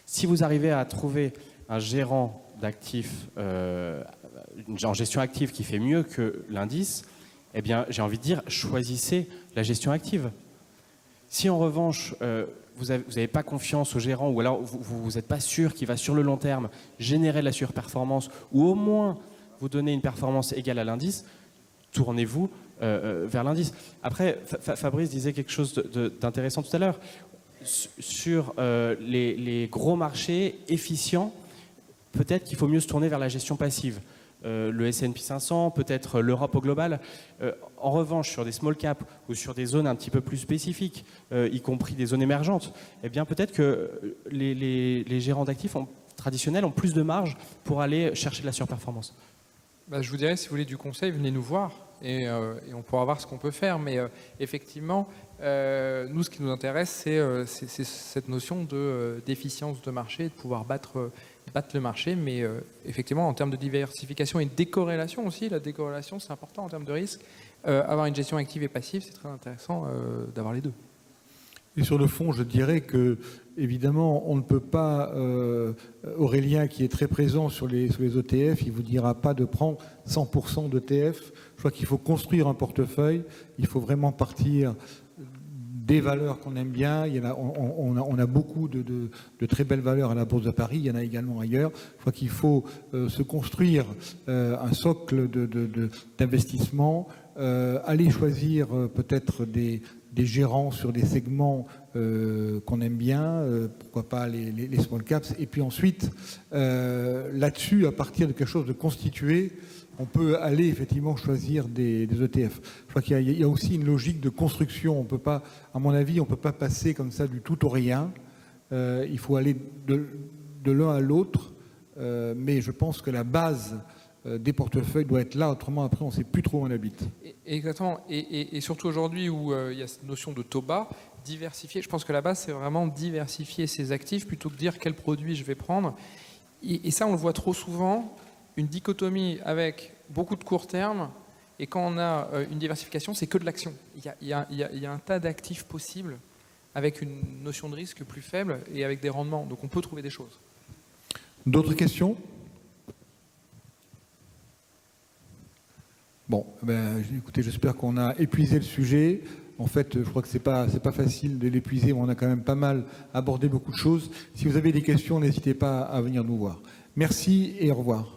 Si vous arrivez à trouver un gérant d'actifs en gestion active qui fait mieux que l'indice, eh bien, j'ai envie de dire, choisissez la gestion active. Si en revanche, vous n'avez pas confiance au gérant ou alors vous n'êtes pas sûr qu'il va sur le long terme générer de la surperformance ou au moins vous donner une performance égale à l'indice, tournez-vous vers l'indice. Après, Fabrice disait quelque chose d'intéressant tout à l'heure. Sur les gros marchés efficients, peut-être qu'il faut mieux se tourner vers la gestion passive. Le S&P 500, peut-être l'Europe au global. En revanche, sur des small caps ou sur des zones un petit peu plus spécifiques, y compris des zones émergentes, eh bien peut-être que les gérants d'actifs traditionnels ont plus de marge pour aller chercher de la surperformance. Je vous dirais, si vous voulez du conseil, venez nous voir et on pourra voir ce qu'on peut faire. Mais effectivement, nous, ce qui nous intéresse, c'est cette notion d'efficience de marché, de pouvoir battre le marché. Mais effectivement, en termes de diversification et de décorrélation aussi, la décorrélation, c'est important en termes de risque. Avoir une gestion active et passive, c'est très intéressant d'avoir les deux. Et sur le fond, je dirais que, évidemment, on ne peut pas, Aurélien qui est très présent sur les ETF, il ne vous dira pas de prendre 100% d'ETF. Je crois qu'il faut construire un portefeuille, il faut vraiment partir des valeurs qu'on aime bien. On a beaucoup de très belles valeurs à la Bourse de Paris, il y en a également ailleurs. Je crois qu'il faut se construire un socle d'investissement, aller choisir peut-être des gérants sur des segments qu'on aime bien, pourquoi pas les small caps, et puis ensuite, là-dessus, à partir de quelque chose de constitué, on peut aller effectivement choisir des ETF. Je crois qu'il y a aussi une logique de construction. On peut pas, à mon avis, on ne peut pas passer comme ça du tout au rien. Il faut aller de l'un à l'autre, mais je pense que la base des portefeuilles doit être là, autrement après on ne sait plus trop où on habite. Exactement, et surtout aujourd'hui où il y a cette notion de taux bas, diversifier, je pense que la base c'est vraiment diversifier ses actifs plutôt que de dire quel produit je vais prendre. Et ça on le voit trop souvent, une dichotomie avec beaucoup de court terme, et quand on a une diversification, c'est que de l'action. Il y a un tas d'actifs possibles avec une notion de risque plus faible et avec des rendements, donc on peut trouver des choses. D'autres questions ? Bon, écoutez, j'espère qu'on a épuisé le sujet. En fait, je crois que c'est pas facile de l'épuiser, mais on a quand même pas mal abordé beaucoup de choses. Si vous avez des questions, n'hésitez pas à venir nous voir. Merci et au revoir.